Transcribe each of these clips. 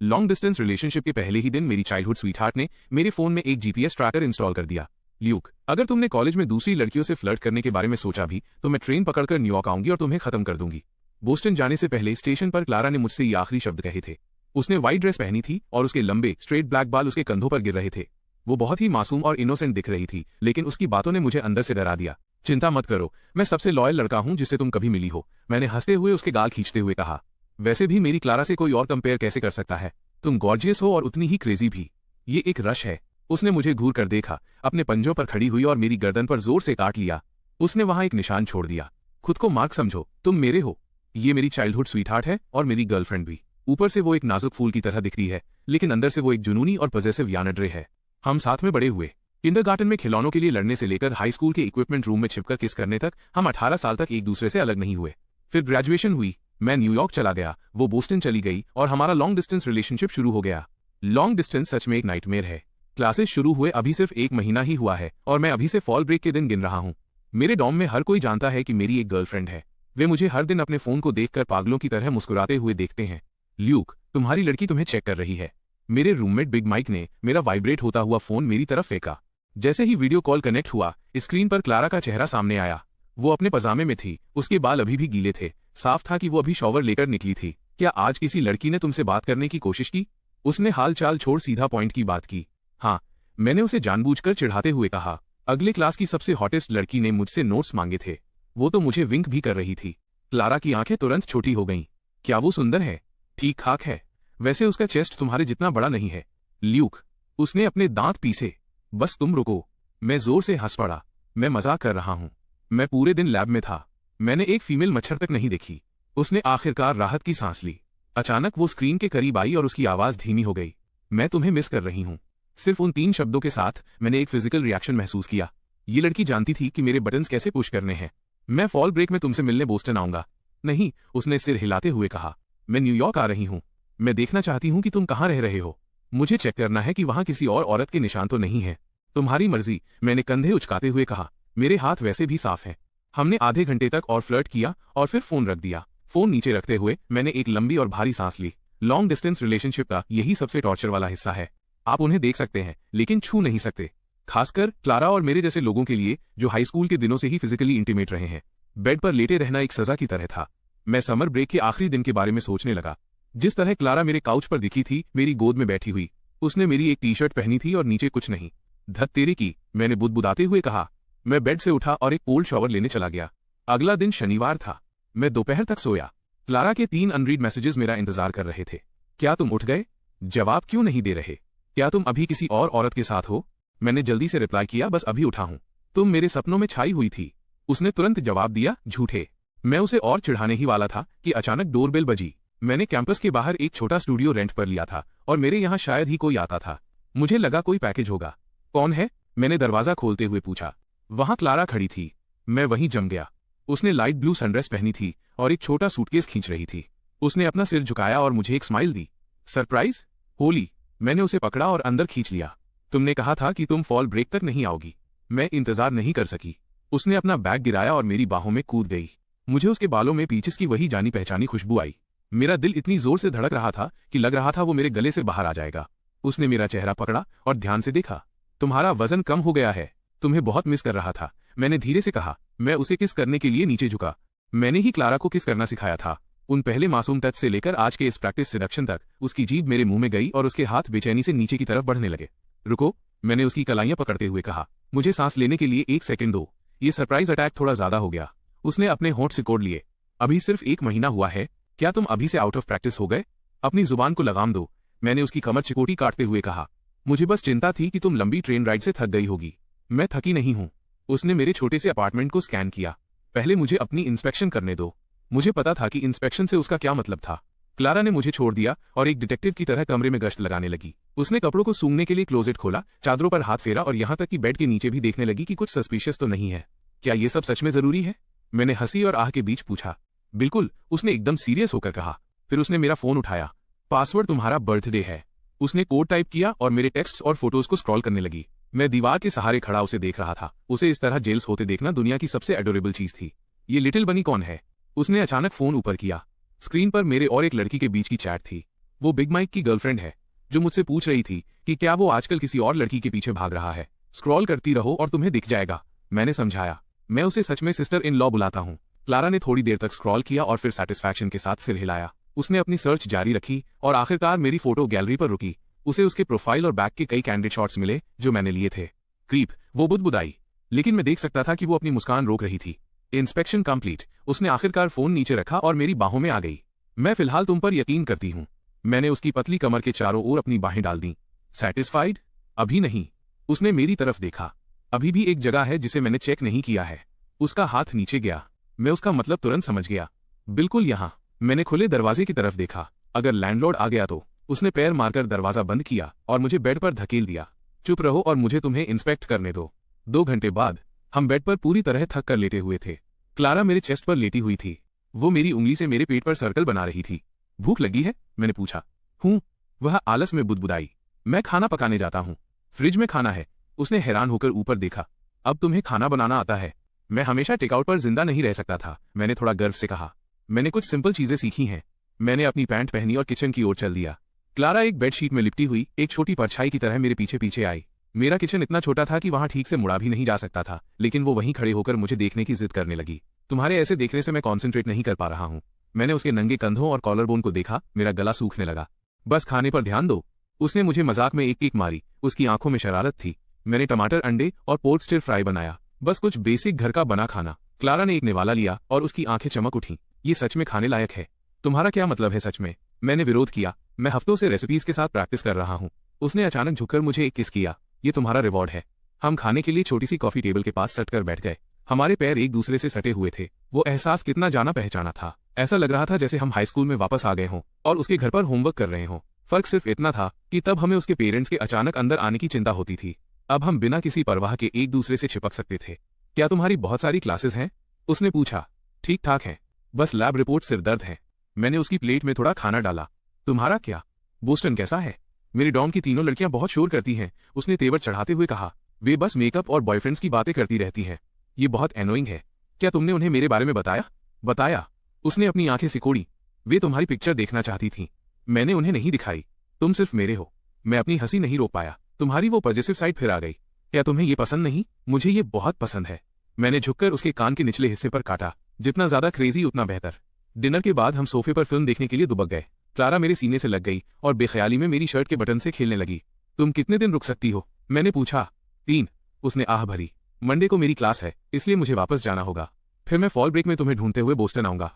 Long distance relationship के पहले ही दिन मेरी चाइल्डहुड स्वीटहार्ट ने मेरे फोन में एक जीपीएस ट्रैकर इंस्टॉल कर दिया। ल्यूक, अगर तुमने कॉलेज में दूसरी लड़कियों से फ्लर्ट करने के बारे में सोचा भी तो मैं ट्रेन पकड़कर न्यूयॉर्क आऊंगी और तुम्हें खत्म कर दूंगी। बोस्टन जाने से पहले स्टेशन पर क्लारा ने मुझसे ये आखिरी शब्द कहे थे। उसने व्हाइट ड्रेस पहनी थी और उसके लंबे स्ट्रेट ब्लैक बाल उसके कंधों पर गिर रहे थे। वो बहुत ही मासूम और इनोसेंट दिख रही थी, लेकिन उसकी बातों ने मुझे अंदर से डरा दिया। चिंता मत करो, मैं सबसे लॉयल लड़का हूं जिससे तुम कभी मिली हो, मैंने हंसते हुए उसके गाल खींचते हुए कहा। वैसे भी मेरी क्लारा से कोई और कंपेयर कैसे कर सकता है? तुम गॉर्जियस हो और उतनी ही क्रेजी भी। ये एक रश है। उसने मुझे घूर कर देखा, अपने पंजों पर खड़ी हुई और मेरी गर्दन पर जोर से काट लिया। उसने वहां एक निशान छोड़ दिया। खुद को मार्क समझो, तुम मेरे हो। ये मेरी चाइल्डहुड स्वीटहार्ट है और मेरी गर्लफ्रेंड भी। ऊपर से वो एक नाजुक फूल की तरह दिखती है, लेकिन अंदर से वो एक जुनूनी और पॉजेसिव यानड्रे है। हम साथ में बड़े हुए, किंडरगार्टन में खिलौनों के लिए लड़ने से लेकर हाई स्कूल के इक्विपमेंट रूम में छिपकर किस करने तक हम 18 साल तक एक दूसरे से अलग नहीं हुए। फिर ग्रेजुएशन हुई, मैं न्यूयॉर्क चला गया, वो बोस्टन चली गई और हमारा लॉन्ग डिस्टेंस रिलेशनशिप शुरू हो गया। लॉन्ग डिस्टेंस सच में एक नाइटमेयर है। क्लासेस शुरू हुए अभी सिर्फ 1 महीना ही हुआ है और मैं अभी से फॉल ब्रेक के दिन गिन रहा हूँ। मेरे डॉर्म में हर कोई जानता है कि मेरी एक गर्लफ्रेंड है। वे मुझे हर दिन अपने फोन को देखकर पागलों की तरह मुस्कुराते हुए देखते हैं। ल्यूक, तुम्हारी लड़की तुम्हें चेक कर रही है। मेरे रूममेट बिग माइक ने मेरा वाइब्रेट होता हुआ फोन मेरी तरफ फेंका। जैसे ही वीडियो कॉल कनेक्ट हुआ, स्क्रीन पर क्लारा का चेहरा सामने आया। वो अपने पजामे में थी, उसके बाल अभी भी गीले थे। साफ था कि वो अभी शॉवर लेकर निकली थी। क्या आज किसी लड़की ने तुमसे बात करने की कोशिश की? उसने हाल चाल छोड़ सीधा पॉइंट की बात की। हाँ, मैंने उसे जानबूझकर चिढ़ाते हुए कहा। अगले क्लास की सबसे हॉटेस्ट लड़की ने मुझसे नोट्स मांगे थे। वो तो मुझे विंक भी कर रही थी। क्लारा की आंखें तुरंत छोटी हो गईं। क्या वो सुंदर है? ठीक ठाक है। वैसे उसका चेस्ट तुम्हारे जितना बड़ा नहीं है। ल्यूक, उसने अपने दांत पीसे। बस तुम रुको। मैं जोर से हंस पड़ा। मैं मजाक कर रहा हूं। मैं पूरे दिन लैब में था। मैंने एक फीमेल मच्छर तक नहीं देखी। उसने आखिरकार राहत की सांस ली। अचानक वो स्क्रीन के करीब आई और उसकी आवाज धीमी हो गई। मैं तुम्हें मिस कर रही हूं। सिर्फ उन 3 शब्दों के साथ मैंने एक फिजिकल रिएक्शन महसूस किया। ये लड़की जानती थी कि मेरे बटन्स कैसे पुश करने हैं। मैं फॉल ब्रेक में तुमसे मिलने बोस्टन आऊंगा। नहीं, उसने सिर हिलाते हुए कहा। मैं न्यूयॉर्क आ रही हूं। मैं देखना चाहती हूं कि तुम कहां रह रहे हो। मुझे चेक करना है कि वहां किसी और औरत के निशान तो नहीं है। तुम्हारी मर्जी, मैंने कंधे उचकाते हुए कहा। मेरे हाथ वैसे भी साफ हैं। हमने आधे घंटे तक और फ्लर्ट किया और फिर फोन रख दिया। फोन नीचे रखते हुए मैंने एक लंबी और भारी सांस ली। लॉन्ग डिस्टेंस रिलेशनशिप का यही सबसे टॉर्चर वाला हिस्सा है। आप उन्हें देख सकते हैं लेकिन छू नहीं सकते। खासकर क्लारा और मेरे जैसे लोगों के लिए जो हाई स्कूल के दिनों से ही फिजिकली इंटीमेट रहे हैं। बेड पर लेटे रहना एक सजा की तरह था। मैं समर ब्रेक के आखिरी दिन के बारे में सोचने लगा। जिस तरह क्लारा मेरे काउच पर दिखी थी, मेरी गोद में बैठी हुई। उसने मेरी एक टी-शर्ट पहनी थी और नीचे कुछ नहीं। धत तेरे की, मैंने बुदबुदाते हुए कहा। मैं बेड से उठा और एक कोल्ड शॉवर लेने चला गया। अगला दिन शनिवार था। मैं दोपहर तक सोया। क्लारा के 3 अनरीड मैसेजेस मेरा इंतजार कर रहे थे। क्या तुम उठ गए? जवाब क्यों नहीं दे रहे? क्या तुम अभी किसी और औरत के साथ हो? मैंने जल्दी से रिप्लाई किया, बस अभी उठा हूं। तुम मेरे सपनों में छाई हुई थी। उसने तुरंत जवाब दिया, झूठे। मैं उसे और चिढ़ाने ही वाला था कि अचानक डोरबेल बजी। मैंने कैंपस के बाहर एक छोटा स्टूडियो रेंट पर लिया था और मेरे यहाँ शायद ही कोई आता था। मुझे लगा कोई पैकेज होगा। कौन है? मैंने दरवाजा खोलते हुए पूछा। वहां क्लारा खड़ी थी। मैं वहीं जम गया। उसने लाइट ब्लू सनड्रेस पहनी थी और एक छोटा सूटकेस खींच रही थी। उसने अपना सिर झुकाया और मुझे एक स्माइल दी। सरप्राइज? होली। मैंने उसे पकड़ा और अंदर खींच लिया। तुमने कहा था कि तुम फॉल ब्रेक तक नहीं आओगी। मैं इंतजार नहीं कर सकी। उसने अपना बैग गिराया और मेरी बाहों में कूद गई। मुझे उसके बालों में पीचेस की वही जानी पहचानी खुशबू आई। मेरा दिल इतनी जोर से धड़क रहा था कि लग रहा था वो मेरे गले से बाहर आ जाएगा। उसने मेरा चेहरा पकड़ा और ध्यान से देखा। तुम्हारा वजन कम हो गया है। तुम्हें बहुत मिस कर रहा था, मैंने धीरे से कहा। मैं उसे किस करने के लिए नीचे झुका। मैंने ही क्लारा को किस करना सिखाया था। उन पहले मासूम टच से लेकर आज के इस प्रैक्टिस सिडक्शन तक उसकी जीभ मेरे मुंह में गई और उसके हाथ बेचैनी से नीचे की तरफ बढ़ने लगे। रुको, मैंने उसकी कलाइयां पकड़ते हुए कहा। मुझे सांस लेने के लिए 1 सेकंड दो। ये सरप्राइज अटैक थोड़ा ज्यादा हो गया। उसने अपने होंठ सिकोड़ लिए। अभी सिर्फ 1 महीना हुआ है। क्या तुम अभी से आउट ऑफ प्रैक्टिस हो गए? अपनी जुबान को लगाम दो, मैंने उसकी कमर चिकोटी काटते हुए कहा। मुझे बस चिंता थी कि तुम लंबी ट्रेन राइड से थक गई होगी। मैं थकी नहीं हूं। उसने मेरे छोटे से अपार्टमेंट को स्कैन किया। पहले मुझे अपनी इंस्पेक्शन करने दो। मुझे पता था कि इंस्पेक्शन से उसका क्या मतलब था। क्लारा ने मुझे छोड़ दिया और एक डिटेक्टिव की तरह कमरे में गश्त लगाने लगी। उसने कपड़ों को सूंघने के लिए क्लोजेट खोला, चादरों पर हाथ फेरा और यहां तक कि बेड के नीचे भी देखने लगी कि कुछ सस्पिशियस तो नहीं है। क्या ये सब सच में जरूरी है? मैंने हंसी और आह के बीच पूछा। बिल्कुल, उसने एकदम सीरियस होकर कहा। फिर उसने मेरा फोन उठाया। पासवर्ड तुम्हारा बर्थडे है। उसने कोड टाइप किया और मेरे टेक्स्ट और फोटोज को स्क्रॉल करने लगी। मैं दीवार के सहारे खड़ा उसे देख रहा था। उसे इस तरह जेल्स होते देखना दुनिया की सबसे एडोरेबल चीज थी। ये लिटिल बनी कौन है? उसने अचानक फोन ऊपर किया। स्क्रीन पर मेरे और एक लड़की के बीच की चैट थी। वो बिग माइक की गर्लफ्रेंड है, जो मुझसे पूछ रही थी कि क्या वो आजकल किसी और लड़की के पीछे भाग रहा है। स्क्रॉल करती रहो और तुम्हें दिख जाएगा, मैंने समझाया। मैं उसे सच में सिस्टर इन लॉ बुलाता हूँ। क्लारा ने थोड़ी देर तक स्क्रॉल किया और फिर सेटिस्फैक्शन के साथ सिर हिलाया। उसने अपनी सर्च जारी रखी और आखिरकार मेरी फोटो गैलरी पर रुकी। उसे उसके प्रोफाइल और बैक के कई कैंडिड शॉट्स मिले जो मैंने लिए थे। क्रीप, वो बुदबुदाई, लेकिन मैं देख सकता था कि वो अपनी मुस्कान रोक रही थी। Inspection complete. उसने आखिरकार फोन नीचे रखा और मेरी बाहों में आ गई। मैं फिलहाल तुम पर यकीन करती हूँ। मैंने उसकी पतली कमर के चारों ओर अपनी बाहें डाल दी। सैटिस्फाइड? अभी नहीं। उसने मेरी तरफ देखा। अभी भी एक जगह है जिसे मैंने चेक नहीं किया है। उसका हाथ नीचे गया। मैं उसका मतलब तुरंत समझ गया। बिल्कुल यहाँ। मैंने खुले दरवाजे की तरफ देखा। अगर लैंडलॉर्ड आ गया तो। उसने पैर मारकर दरवाजा बंद किया और मुझे बेड पर धकेल दिया। चुप रहो और मुझे तुम्हें इंस्पेक्ट करने दो। 2 घंटे बाद हम बेड पर पूरी तरह थक कर लेटे हुए थे। क्लारा मेरे चेस्ट पर लेटी हुई थी। वो मेरी उंगली से मेरे पेट पर सर्कल बना रही थी। भूख लगी है? मैंने पूछा। हूँ, वह आलस में बुदबुदाई। मैं खाना पकाने जाता हूँ। फ्रिज में खाना है। उसने हैरान होकर ऊपर देखा। अब तुम्हें खाना बनाना आता है? मैं हमेशा टेकआउट पर जिंदा नहीं रह सकता था, मैंने थोड़ा गर्व से कहा। मैंने कुछ सिंपल चीजें सीखी हैं। मैंने अपनी पैंट पहनी और किचन की ओर चल दिया। क्लारा एक बेडशीट में लिपटी हुई एक छोटी परछाई की तरह मेरे पीछे पीछे आई। मेरा किचन इतना छोटा था कि वहां ठीक से मुड़ा भी नहीं जा सकता था, लेकिन वो वहीं खड़े होकर मुझे देखने की जिद करने लगी। तुम्हारे ऐसे देखने से मैं कॉन्सेंट्रेट नहीं कर पा रहा हूँ। मैंने उसके नंगे कंधों और कॉलरबोन को देखा। मेरा गला सूखने लगा। बस खाने पर ध्यान दो। उसने मुझे मजाक में एक किक मारी। उसकी आंखों में शरारत थी। मैंने टमाटर, अंडे और पोर्क स्टिर फ्राई बनाया। बस कुछ बेसिक घर का बना खाना। क्लारा ने एक निवाला लिया और उसकी आंखें चमक उठीं। ये सच में खाने लायक है। तुम्हारा क्या मतलब है सच में? मैंने विरोध किया। मैं हफ्तों से रेसिपीज के साथ प्रैक्टिस कर रहा हूँ। उसने अचानक झुककर मुझे एक किस किया। ये तुम्हारा रिवॉर्ड है। हम खाने के लिए छोटी सी कॉफी टेबल के पास सट कर बैठ गए। हमारे पैर एक दूसरे से सटे हुए थे। वो एहसास कितना जाना पहचाना था। ऐसा लग रहा था जैसे हम हाई स्कूल में वापस आ गए हों और उसके घर पर होमवर्क कर रहे हों। फर्क सिर्फ इतना था कि तब हमें उसके पेरेंट्स के अचानक अंदर आने की चिंता होती थी। अब हम बिना किसी परवाह के एक दूसरे से चिपक सकते थे। क्या तुम्हारी बहुत सारी क्लासेस हैं? उसने पूछा। ठीक ठाक है, बस लैब रिपोर्ट सिर दर्द है। मैंने उसकी प्लेट में थोड़ा खाना डाला। तुम्हारा क्या? बोस्टन कैसा है? मेरी डॉम की तीनों लड़कियां बहुत शोर करती हैं, उसने तेवर चढ़ाते हुए कहा। वे बस मेकअप और बॉयफ्रेंड्स की बातें करती रहती हैं। ये बहुत एनोइंग है। क्या तुमने उन्हें मेरे बारे में बताया? बताया। उसने अपनी आंखें सिकोड़ी। वे तुम्हारी पिक्चर देखना चाहती थीं। मैंने उन्हें नहीं दिखाई। तुम सिर्फ मेरे हो। मैं अपनी हंसी नहीं रोक पाया। तुम्हारी वो पॉजिटिव साइड फिर आ गई। क्या तुम्हें ये पसंद नहीं? मुझे ये बहुत पसंद है। मैंने झुककर उसके कान के निचले हिस्से पर काटा। जितना ज्यादा क्रेजी उतना बेहतर। डिनर के बाद हम सोफे पर फिल्म देखने के लिए दुबक गए। क्लारा मेरे सीने से लग गई और बेख्याली में मेरी शर्ट के बटन से खेलने लगी। तुम कितने दिन रुक सकती हो? मैंने पूछा। 3। उसने आह भरी। मंडे को मेरी क्लास है, इसलिए मुझे वापस जाना होगा। फिर मैं फॉल ब्रेक में तुम्हें ढूंढते हुए बोस्टन आऊंगा।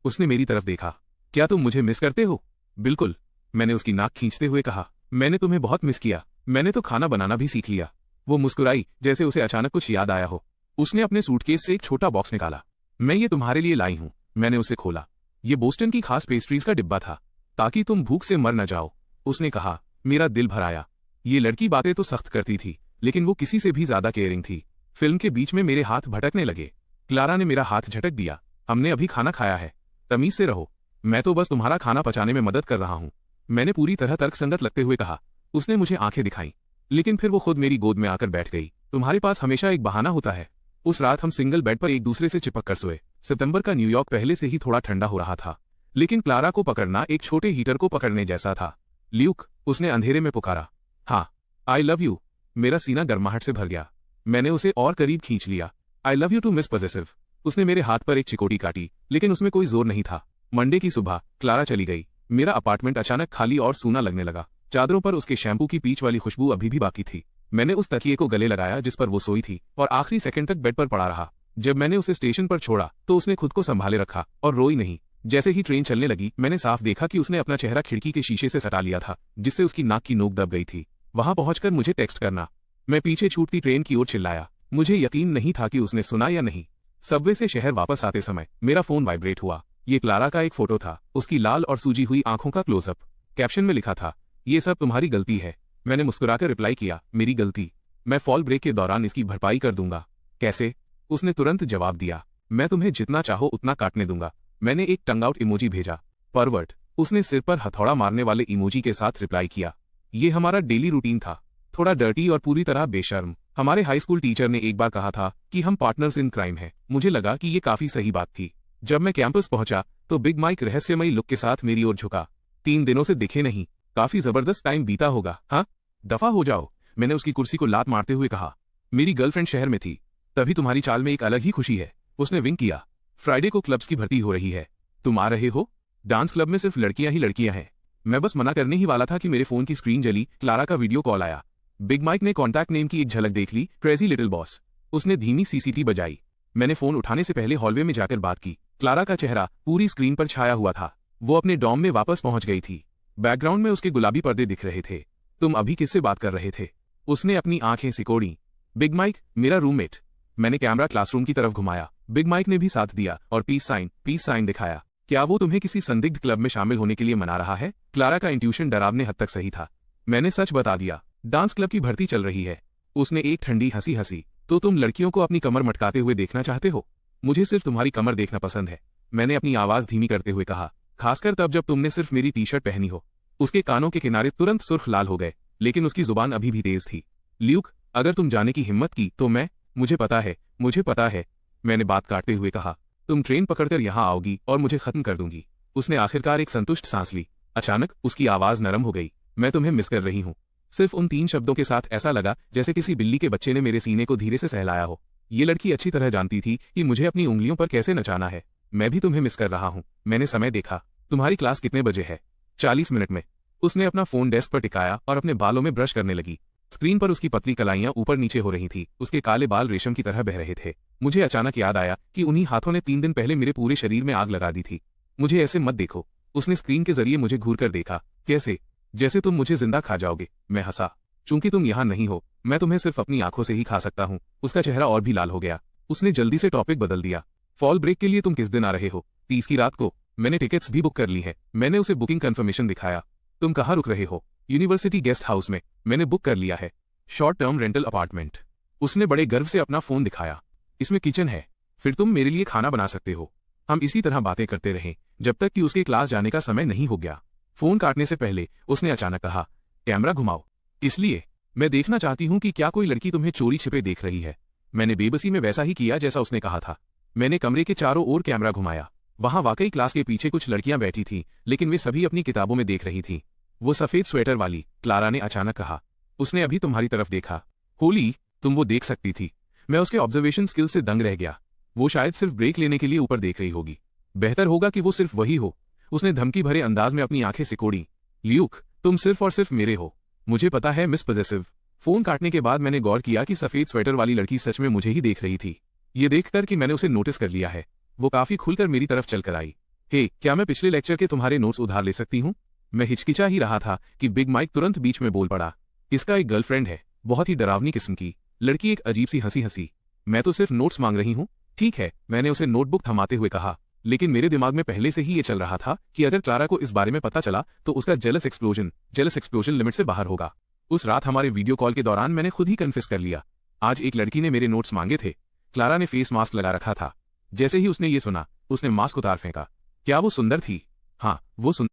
उसने मेरी तरफ देखा। क्या तुम मुझे मिस करते हो? बिल्कुल, मैंने उसकी नाक खींचते हुए कहा। मैंने तुम्हें बहुत मिस किया। मैंने तो खाना बनाना भी सीख लिया। वो मुस्कुराई जैसे उसे अचानक कुछ याद आया हो। उसने अपने सूटकेस से एक छोटा बॉक्स निकाला। मैं ये तुम्हारे लिए लाई हूँ। मैंने उसे खोला। ये बोस्टन की खास पेस्ट्रीज का डिब्बा था, ताकि तुम भूख से मर न जाओ। उसने कहा। मेरा दिल भर आया। ये लड़की बातें तो सख्त करती थी, लेकिन वो किसी से भी ज्यादा केयरिंग थी। फिल्म के बीच में मेरे हाथ भटकने लगे। क्लारा ने मेरा हाथ झटक दिया। हमने अभी खाना खाया है, तमीज से रहो। मैं तो बस तुम्हारा खाना पचाने में मदद कर रहा हूँ, मैंने पूरी तरह तर्कसंगत लगते हुए कहा। उसने मुझे आंखें दिखाईं, लेकिन फिर वो खुद मेरी गोद में आकर बैठ गई। तुम्हारे पास हमेशा एक बहाना होता है। उस रात हम सिंगल बेड पर एक दूसरे से चिपक कर सोए। सितंबर का न्यूयॉर्क पहले से ही थोड़ा ठंडा हो रहा था, लेकिन क्लारा को पकड़ना एक छोटे हीटर को पकड़ने जैसा था। ल्यूक, उसने अंधेरे में पुकारा। हाँ, आई लव यू। मेरा सीना गर्माहट से भर गया। मैंने उसे और करीब खींच लिया। I love you too miss possessive. उसने मेरे हाथ पर एक चिकोटी काटी, लेकिन उसमें कोई जोर नहीं था। मंडे की सुबह क्लारा चली गई। मेरा अपार्टमेंट अचानक खाली और सूना लगने लगा। चादरों पर उसके शैम्पू की पीच वाली खुशबू अभी भी बाकी थी। मैंने उस तकिए को गले लगाया जिस पर वो सोई थी और आखिरी सेकंड तक बेड पर पड़ा रहा। जब मैंने उसे स्टेशन पर छोड़ा तो उसने खुद को संभाले रखा और रोई नहीं। जैसे ही ट्रेन चलने लगी, मैंने साफ देखा कि उसने अपना चेहरा खिड़की के शीशे से सटा लिया था, जिससे उसकी नाक की नोक दब गई थी। वहां पहुंचकर मुझे टेक्स्ट करना। मैं पीछे छूटती ट्रेन की ओर चिल्लाया। मुझे यकीन नहीं था कि उसने सुना या नहीं। सबवे से शहर वापस आते समय मेरा फोन वाइब्रेट हुआ। ये क्लारा का एक फोटो था, उसकी लाल और सूजी हुई आंखों का क्लोजअप। कैप्शन में लिखा था, ये सब तुम्हारी गलती है। मैंने मुस्कुराकर रिप्लाई किया, मेरी गलती? मैं फॉल ब्रेक के दौरान इसकी भरपाई कर दूंगा। कैसे? उसने तुरंत जवाब दिया, मैं तुम्हें जितना चाहो उतना काटने दूंगा। मैंने एक टंग आउट इमोजी भेजा। परवर्ट। उसने सिर पर हथौड़ा मारने वाले इमोजी के साथ रिप्लाई किया। ये हमारा डेली रूटीन था, थोड़ा डर्टी और पूरी तरह बेशर्म। हमारे हाई स्कूल टीचर ने एक बार कहा था कि हम पार्टनर्स इन क्राइम हैं। मुझे लगा कि ये काफी सही बात थी। जब मैं कैंपस पहुंचा तो बिग माइक रहस्यमयी लुक के साथ मेरी ओर झुका। 3 दिनों से दिखे नहीं, काफी जबरदस्त टाइम बीता होगा। हाँ, दफा हो जाओ, मैंने उसकी कुर्सी को लात मारते हुए कहा। मेरी गर्लफ्रेंड शहर में थी, तभी तुम्हारी चाल में एक अलग ही खुशी है। उसने विंक किया। फ्राइडे को क्लब्स की भर्ती हो रही है, तुम आ रहे हो? डांस क्लब में सिर्फ लड़कियां ही लड़कियां हैं। मैं बस मना करने ही वाला था कि मेरे फोन की स्क्रीन जली। क्लारा का वीडियो कॉल आया। बिग माइक ने कॉन्टैक्ट नेम की एक झलक देख ली, क्रेजी लिटिल बॉस। उसने धीमी सीसीटी बजाई। मैंने फोन उठाने से पहले हॉलवे में जाकर बात की। क्लारा का चेहरा पूरी स्क्रीन पर छाया हुआ था। वो अपने डॉम में वापस पहुंच गई थी। बैकग्राउंड में उसके गुलाबी पर्दे दिख रहे थे। तुम अभी किससे बात कर रहे थे? उसने अपनी आंखें सिकोड़ी। बिग माइक, मेरा रूममेट। मैंने कैमरा क्लासरूम की तरफ घुमाया। बिग माइक ने भी साथ दिया और पीस साइन दिखाया। क्या वो तुम्हें किसी संदिग्ध क्लब में शामिल होने के लिए मना रहा है? क्लारा का इंट्यूशन डरावने हद तक सही था। मैंने सच बता दिया, डांस क्लब की भर्ती चल रही है। उसने एक ठंडी हंसी हंसी। तो तुम लड़कियों को अपनी कमर मटकाते हुए देखना चाहते हो? मुझे सिर्फ तुम्हारी कमर देखना पसंद है, मैंने अपनी आवाज धीमी करते हुए कहा। खासकर तब जब तुमने सिर्फ मेरी टी शर्ट पहनी हो। उसके कानों के किनारे तुरंत सुर्ख लाल हो गए, लेकिन उसकी जुबान अभी भी तेज थी। ल्यूक, अगर तुम जाने की हिम्मत की तो मुझे पता है, मैंने बात काटते हुए कहा। तुम ट्रेन पकड़कर यहां आओगी और मुझे खत्म कर दूंगी। उसने आखिरकार एक संतुष्ट सांस ली। अचानक उसकी आवाज नरम हो गई। मैं तुम्हें मिस कर रही हूं। सिर्फ उन 3 शब्दों के साथ ऐसा लगा जैसे किसी बिल्ली के बच्चे ने मेरे सीने को धीरे से सहलाया हो। ये लड़की अच्छी तरह जानती थी कि मुझे अपनी उंगलियों पर कैसे नचाना है। मैं भी तुम्हें मिस कर रहा हूं। मैंने समय देखा। तुम्हारी क्लास कितने बजे है? 40 मिनट में। उसने अपना फोन डेस्क पर टिकाया और अपने बालों में ब्रश करने लगी। स्क्रीन पर उसकी पतली कलाइयां ऊपर नीचे हो रही थी। उसके काले बाल रेशम की तरह बह रहे थे। मुझे अचानक याद आया कि उन्हीं हाथों ने 3 दिन पहले मेरे पूरे शरीर में आग लगा दी थी। मुझे ऐसे मत देखो। उसने स्क्रीन के जरिए मुझे घूर कर देखा। कैसे? जैसे तुम मुझे जिंदा खा जाओगे। मैं हंसा। चूंकि तुम यहाँ नहीं हो, मैं तुम्हें सिर्फ अपनी आंखों से ही खा सकता हूँ। उसका चेहरा और भी लाल हो गया। उसने जल्दी से टॉपिक बदल दिया। फॉल ब्रेक के लिए तुम किस दिन आ रहे हो? 30 की रात को। मैंने टिकट्स भी बुक कर ली है। मैंने उसे बुकिंग कंफर्मेशन दिखाया। तुम कहाँ रुक रहे हो? यूनिवर्सिटी गेस्ट हाउस में। मैंने बुक कर लिया है। Short term rental apartment. उसने बड़े गर्व से अपना फोन दिखाया। इसमें किचन है, फिर तुम मेरे लिए खाना बना सकते हो। हम इसी तरह बातें करते रहे जब तक कि उसके क्लास जाने का समय नहीं हो गया। फोन काटने से पहले उसने अचानक कहा, कैमरा घुमाओ। इसलिए मैं देखना चाहती हूं कि क्या कोई लड़की तुम्हें चोरी छिपे देख रही है। मैंने बेबसी में वैसा ही किया जैसा उसने कहा था। मैंने कमरे के चारों ओर कैमरा घुमाया। वहां वाकई क्लास के पीछे कुछ लड़कियां बैठी थीं, लेकिन वे सभी अपनी किताबों में देख रही थीं। वो सफेद स्वेटर वाली, क्लारा ने अचानक कहा। उसने अभी तुम्हारी तरफ देखा। होली, तुम वो देख सकती थी। मैं उसके ऑब्जर्वेशन स्किल से दंग रह गया। वो शायद सिर्फ ब्रेक लेने के लिए ऊपर देख रही होगी। बेहतर होगा कि वो सिर्फ वही हो। उसने धमकी भरे अंदाज में अपनी आंखें सिकोड़ी। ल्यूक, तुम सिर्फ और सिर्फ मेरे हो। मुझे पता है, मिस पॉजेसिव। फोन काटने के बाद मैंने गौर किया कि सफेद स्वेटर वाली लड़की सच में मुझे ही देख रही थी। ये देखकर कि मैंने उसे नोटिस कर लिया है, वो काफी खुलकर मेरी तरफ चलकर आई। हे, क्या मैं पिछले लेक्चर के तुम्हारे नोट्स उधार ले सकती हूँ? मैं हिचकिचा ही रहा था कि बिग माइक तुरंत बीच में बोल पड़ा। इसका एक गर्लफ्रेंड है, बहुत ही डरावनी किस्म की। लड़की एक अजीब सी हंसी हंसी। मैं तो सिर्फ नोट्स मांग रही हूँ। ठीक है, मैंने उसे नोटबुक थमाते हुए कहा। लेकिन मेरे दिमाग में पहले से ही ये चल रहा था कि अगर क्लारा को इस बारे में पता चला तो उसका जेलस एक्सप्लोजन लिमिट से बाहर होगा। उस रात हमारे वीडियो कॉल के दौरान मैंने खुद ही कन्फेस कर लिया। आज एक लड़की ने मेरे नोट्स मांगे थे। क्लारा ने फेस मास्क लगा रखा था। जैसे ही उसने ये सुना, उसने मास्क उतार फेंका। क्या वो सुंदर थी? हाँ, वो सुंदर।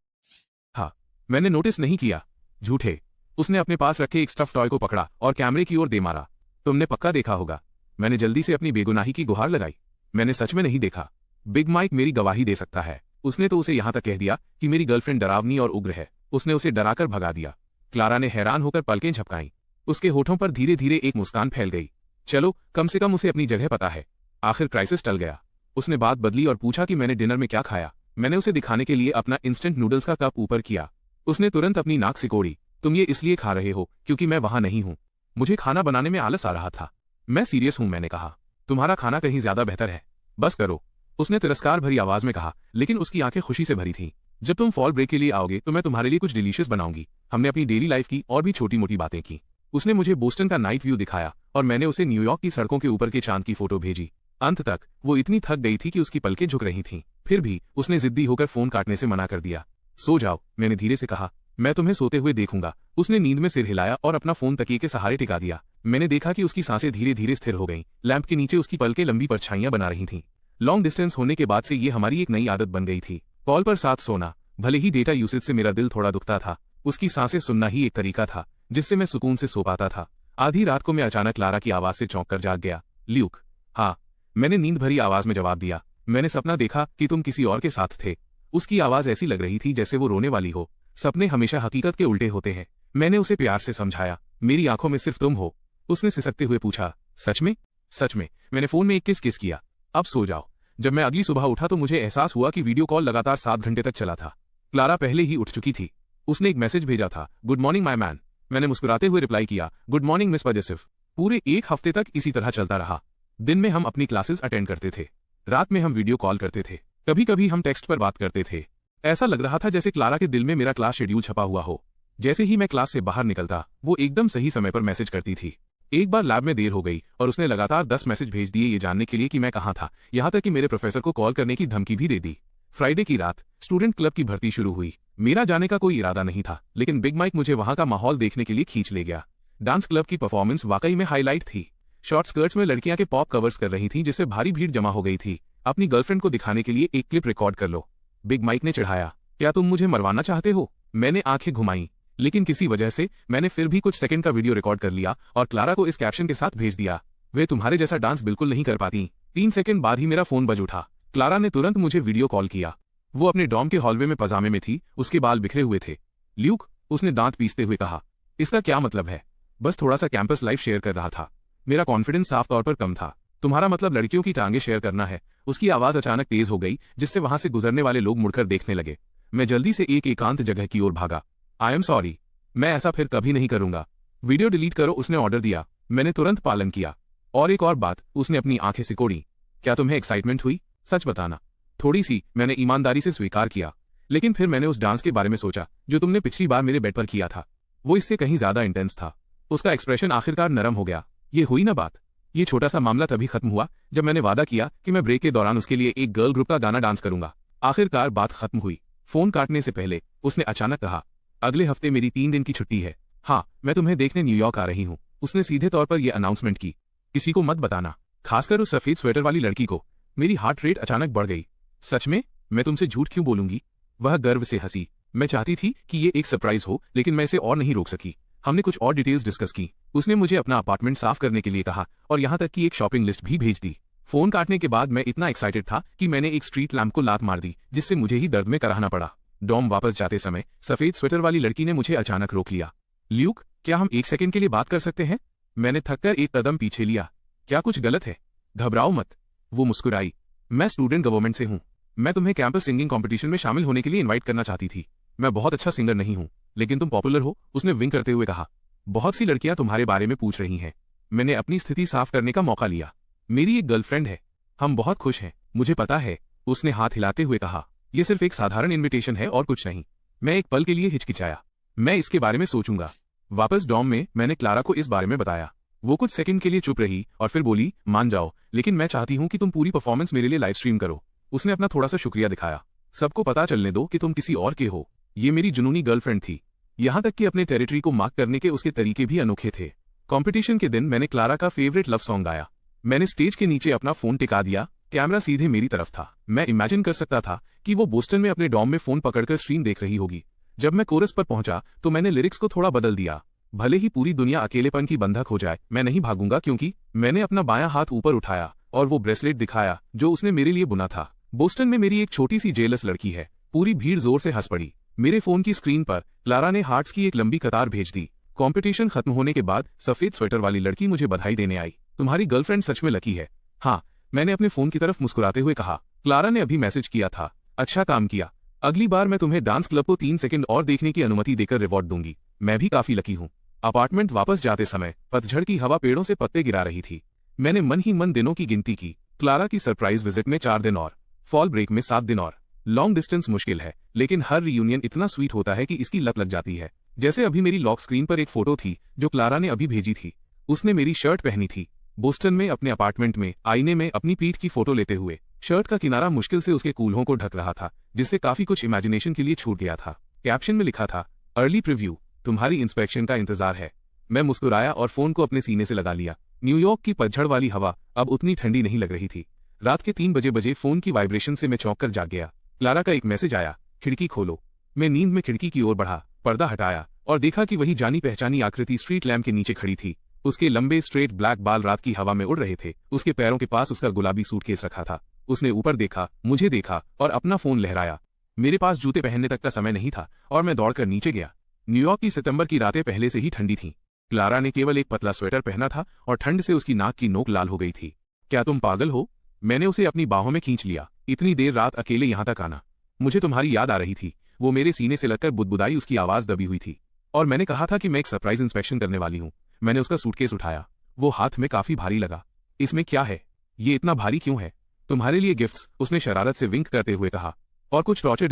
हाँ, मैंने नोटिस नहीं किया। झूठे। उसने अपने पास रखे एक स्टफ टॉय को पकड़ा और कैमरे की ओर दे मारा। तुमने पक्का देखा होगा। मैंने जल्दी से अपनी बेगुनाही की गुहार लगाई। मैंने सच में नहीं देखा। बिग माइक मेरी गवाही दे सकता है। उसने तो उसे यहां तक कह दिया कि मेरी गर्लफ्रेंड डरावनी और उग्र है। उसने उसे डराकर भगा दिया। क्लारा ने हैरान होकर पलकें झपकाईं। उसके होठों पर धीरे धीरे एक मुस्कान फैल गई। चलो, कम से कम उसे अपनी जगह पता है। आखिर क्राइसिस टल गया। उसने बात बदली और पूछा कि मैंने डिनर में क्या खाया। मैंने उसे दिखाने के लिए अपना इंस्टेंट नूडल्स का कप ऊपर किया। उसने तुरंत अपनी नाक सिकोड़ी। तुम ये इसलिए खा रहे हो क्योंकि मैं वहां नहीं हूं। मुझे खाना बनाने में आलस आ रहा था। मैं सीरियस हूं, मैंने कहा। तुम्हारा खाना कहीं ज्यादा बेहतर है। बस करो, उसने तिरस्कार भरी आवाज में कहा, लेकिन उसकी आंखें खुशी से भरी थीं। जब तुम फॉल ब्रेक के लिए आओगे तो मैं तुम्हारे लिए कुछ डिलीशियस बनाऊंगी। हमने अपनी डेली लाइफ की और भी छोटी मोटी बातें की। उसने मुझे बोस्टन का नाइट व्यू दिखाया और मैंने उसे न्यूयॉर्क की सड़कों के ऊपर के चांद की फोटो भेजी। अंत तक वो इतनी थक गई थी कि उसकी पलकें झुक रही थीं। फिर भी उसने जिद्दी होकर फोन काटने से मना कर दिया। सो जाओ, मैंने धीरे से कहा। मैं तुम्हें सोते हुए देखूंगा। उसने नींद में सिर हिलाया और अपना फोन तकिए के सहारे टिका दिया। मैंने देखा कि उसकी सांसें धीरे धीरे स्थिर हो गईं। लैंप के नीचे उसकी पलकें लंबी परछाइयां बना रही थीं। लॉन्ग डिस्टेंस होने के बाद से ये हमारी एक नई आदत बन गई थी। कॉल पर साथ सोना। भले ही डेटा यूसेज से मेरा दिल थोड़ा दुखता था, उसकी सांसें सुनना ही एक तरीका था जिससे मैं सुकून से सो पाता था। आधी रात को मैं अचानक क्लारा की आवाज से चौंक कर जाग गया। ल्यूक। हाँ, मैंने नींद भरी आवाज में जवाब दिया। मैंने सपना देखा कि तुम किसी और के साथ थे। उसकी आवाज ऐसी लग रही थी जैसे वो रोने वाली हो, सपने हमेशा हकीकत के उल्टे होते हैं। मैंने उसे प्यार से समझाया, मेरी आंखों में सिर्फ तुम हो। उसने सिसकते हुए पूछा, सच में? सच में। मैंने फोन में एक किस किया। अब सो जाओ। जब मैं अगली सुबह उठा तो मुझे एहसास हुआ कि वीडियो कॉल लगातार 7 घंटे तक चला था। क्लारा पहले ही उठ चुकी थी। उसने एक मैसेज भेजा था, गुड मॉर्निंग माय मैन। मैंने मुस्कुराते हुए रिप्लाई किया, गुड मॉर्निंग मिस पजेसिव। पूरे 1 हफ्ते तक इसी तरह चलता रहा। दिन में हम अपनी क्लासेस अटेंड करते थे, रात में हम वीडियो कॉल करते थे, कभी कभी हम टेक्स्ट पर बात करते थे। ऐसा लग रहा था जैसे क्लारा के दिल में मेरा क्लास शेड्यूल छपा हुआ हो। जैसे ही मैं क्लास से बाहर निकलता, वो एकदम सही समय पर मैसेज करती थी। एक बार लैब में देर हो गई और उसने लगातार 10 मैसेज भेज दिए ये जानने के लिए कि मैं कहाँ था, यहाँ तक कि मेरे प्रोफेसर को कॉल करने की धमकी भी दे दी। फ्राइडे की रात स्टूडेंट क्लब की भर्ती शुरू हुई। मेरा जाने का कोई इरादा नहीं था, लेकिन बिग माइक मुझे वहां का माहौल देखने के लिए खींच ले गया। डांस क्लब की परफॉर्मेंस वाकई में हाईलाइट थी। शॉर्ट स्कर्ट्स में लड़कियां के पॉप कवर्स कर रही थीं, जिससे भारी भीड़ जमा हो गई थी। अपनी गर्लफ्रेंड को दिखाने के लिए एक क्लिप रिकॉर्ड कर लो, बिग माइक ने चिढ़ाया। क्या तुम मुझे मरवाना चाहते हो? मैंने आंखें घुमाई, लेकिन किसी वजह से मैंने फिर भी कुछ सेकंड का वीडियो रिकॉर्ड कर लिया और क्लारा को इस कैप्शन के साथ भेज दिया, वे तुम्हारे जैसा डांस बिल्कुल नहीं कर पाती। 3 सेकंड बाद ही मेरा फोन बज उठा। क्लारा ने तुरंत मुझे वीडियो कॉल किया। वो अपने डॉर्म के हॉलवे में पजामे में थी, उसके बाल बिखरे हुए थे। ल्यूक, उसने दांत पीसते हुए कहा, इसका क्या मतलब है? बस थोड़ा सा कैंपस लाइफ शेयर कर रहा था। मेरा कॉन्फिडेंस साफ तौर पर कम था। तुम्हारा मतलब लड़कियों की टांगे शेयर करना है? उसकी आवाज अचानक तेज हो गई, जिससे वहां से गुजरने वाले लोग मुड़कर देखने लगे। मैं जल्दी से एक एकांत जगह की ओर भागा। आई एम सॉरी, मैं ऐसा फिर कभी नहीं करूंगा। वीडियो डिलीट करो, उसने ऑर्डर दिया। मैंने तुरंत पालन किया। और एक और बात, उसने अपनी आंखें सिकोड़ी। क्या तुम्हें एक्साइटमेंट हुई? सच बताना। थोड़ी सी, मैंने ईमानदारी से स्वीकार किया। लेकिन फिर मैंने उस डांस के बारे में सोचा जो तुमने पिछली बार मेरे बेड पर किया था। वो इससे कहीं ज्यादा इंटेंस था। उसका एक्सप्रेशन आखिरकार नरम हो गया। ये हुई ना बात। ये छोटा सा मामला तभी खत्म हुआ जब मैंने वादा किया कि मैं ब्रेक के दौरान उसके लिए एक गर्ल ग्रुप का गाना डांस करूंगा। आखिरकार बात खत्म हुई। फोन काटने से पहले उसने अचानक कहा, अगले हफ्ते मेरी 3 दिन की छुट्टी है। हाँ, मैं तुम्हें देखने न्यूयॉर्क आ रही हूँ। उसने सीधे तौर पर यह अनाउंसमेंट की। किसी को मत बताना, खासकर उस सफेद स्वेटर वाली लड़की को। मेरी हार्ट रेट अचानक बढ़ गई। सच में? मैं तुमसे झूठ क्यों बोलूंगी? वह गर्व से हंसी। मैं चाहती थी कि ये एक सरप्राइज हो, लेकिन मैं इसे और नहीं रोक सकी। हमने कुछ और डिटेल्स डिस्कस की। उसने मुझे अपना अपार्टमेंट साफ करने के लिए कहा और यहाँ तक कि एक शॉपिंग लिस्ट भी भेज दी। फोन काटने के बाद मैं इतना एक्साइटेड था कि मैंने एक स्ट्रीट लैंप को लात मार दी, जिससे मुझे ही दर्द में कराहना पड़ा। डॉम वापस जाते समय सफेद स्वेटर वाली लड़की ने मुझे अचानक रोक लिया। ल्यूक, क्या हम 1 सेकंड के लिए बात कर सकते हैं? मैंने थककर एक कदम पीछे लिया। क्या कुछ गलत है? घबराओ मत, वो मुस्कुराई। मैं स्टूडेंट गवर्नमेंट से हूँ। मैं तुम्हें कैंपस सिंगिंग कंपटीशन में शामिल होने के लिए इनवाइट करना चाहती थी। मैं बहुत अच्छा सिंगर नहीं हूँ, लेकिन तुम पॉपुलर हो, उसने विंक करते हुए कहा। बहुत सी लड़कियां तुम्हारे बारे में पूछ रही हैं। मैंने अपनी स्थिति साफ करने का मौका लिया। मेरी एक गर्लफ्रेंड है। हम बहुत खुश हैं। मुझे पता है, उसने हाथ हिलाते हुए कहा। यह सिर्फ एक साधारण इन्विटेशन है और कुछ नहीं। मैं एक पल के लिए हिचकिचाया। मैं इसके बारे में सोचूंगा। वापस डॉर्म में मैंने क्लारा को इस बारे में बताया। वो कुछ सेकंड के लिए चुप रही और फिर बोली, मान जाओ, लेकिन मैं चाहती हूँ कि तुम पूरी परफॉर्मेंस मेरे लिए लाइव स्ट्रीम करो। उसने अपना थोड़ा सा शुक्रिया दिखाया। सबको पता चलने दो कि तुम किसी और के हो। ये मेरी जुनूनी गर्लफ्रेंड थी। यहाँ तक कि अपने टेरिटरी को मार्क करने के उसके तरीके भी अनोखे थे। कंपटीशन के दिन मैंने क्लारा का फेवरेट लव सॉन्ग गाया। मैंने स्टेज के नीचे अपना फोन टिका दिया। कैमरा सीधे मेरी तरफ था। मैं इमेजिन कर सकता था कि वो बोस्टन में अपने डॉर्म में फोन पकड़कर स्ट्रीम देख रही होगी। जब मैं कोरस पर पहुंचा तो मैंने लिरिक्स को थोड़ा बदल दिया। भले ही पूरी दुनिया अकेलेपन की बंधक हो जाए, मैं नहीं भागूंगा, क्योंकि मैंने अपना बायां हाथ ऊपर उठाया और वो ब्रेसलेट दिखाया जो उसने मेरे लिए बुना था। बोस्टन में मेरी एक छोटी सी जेलस लड़की है। पूरी भीड़ जोर से हंस पड़ी। मेरे फोन की स्क्रीन पर क्लारा ने हार्ट्स की एक लंबी कतार भेज दी। कंपटीशन खत्म होने के बाद सफेद स्वेटर वाली लड़की मुझे बधाई देने आई। तुम्हारी गर्लफ्रेंड सच में लकी है। हाँ, मैंने अपने फोन की तरफ मुस्कुराते हुए कहा। क्लारा ने अभी मैसेज किया था। अच्छा काम किया। अगली बार मैं तुम्हें डांस क्लब को 3 सेकंड और देखने की अनुमति देकर रिवॉर्ड दूंगी। मैं भी काफी लकी हूँ। अपार्टमेंट वापस जाते समय पतझड़ की हवा पेड़ों से पत्ते गिरा रही थी। मैंने मन ही मन दिनों की गिनती की। क्लारा की सरप्राइज विजिट में 4 दिन और, फॉल ब्रेक में 7 दिन और। लॉन्ग डिस्टेंस मुश्किल है, लेकिन हर रियूनियन इतना स्वीट होता है कि इसकी लत लग जाती है। जैसे अभी मेरी लॉक स्क्रीन पर एक फोटो थी जो क्लारा ने अभी भेजी थी। उसने मेरी शर्ट पहनी थी, बोस्टन में अपने अपार्टमेंट में आईने में अपनी पीठ की फोटो लेते हुए। शर्ट का किनारा मुश्किल से उसके कूल्हों को ढक रहा था, जिससे काफी कुछ इमेजिनेशन के लिए छूट गया था। कैप्शन में लिखा था, अर्ली प्रीव्यू, तुम्हारी इंस्पेक्शन का इंतजार है। मैं मुस्कुराया और फोन को अपने सीने से लगा लिया। न्यूयॉर्क की पतझड़ वाली हवा अब उतनी ठंडी नहीं लग रही थी। रात के 3 बजे फोन की वाइब्रेशन से मैं चौंक कर जाग गया। क्लारा का एक मैसेज आया, खिड़की खोलो। मैं नींद में खिड़की की ओर बढ़ा, पर्दा हटाया और देखा कि वही जानी पहचानी आकृति स्ट्रीट लैम्प के नीचे खड़ी थी। उसके लंबे स्ट्रेट ब्लैक बाल रात की हवा में उड़ रहे थे। उसके पैरों के पास उसका गुलाबी सूटकेस रखा था। उसने ऊपर देखा, मुझे देखा और अपना फोन लहराया। मेरे पास जूते पहनने तक का समय नहीं था और मैं दौड़कर नीचे गया। न्यूयॉर्क की सितंबर की रातें पहले से ही ठंडी थीं। क्लारा ने केवल एक पतला स्वेटर पहना था और ठंड से उसकी नाक की नोक लाल हो गई थी। क्या तुम पागल हो? मैंने उसे अपनी बाहों में खींच लिया। इतनी देर रात अकेले यहां तक आना। मुझे तुम्हारी याद आ रही थी। वो मेरे सीने से लगकर बुदबुदाई, उसकी आवाज दबी हुई थी। और मैंने कहा था कि मैं एक सरप्राइज इंस्पेक्शन करने वाली हूं। मैंने उसका सूटकेस उठाया। वो हाथ में काफी भारी लगा। इसमें क्या है? ये इतना भारी क्यों है? तुम्हारे लिए गिफ्ट्स, उसने शरारत से विंक करते हुए कहा। और कुछ टॉर्चर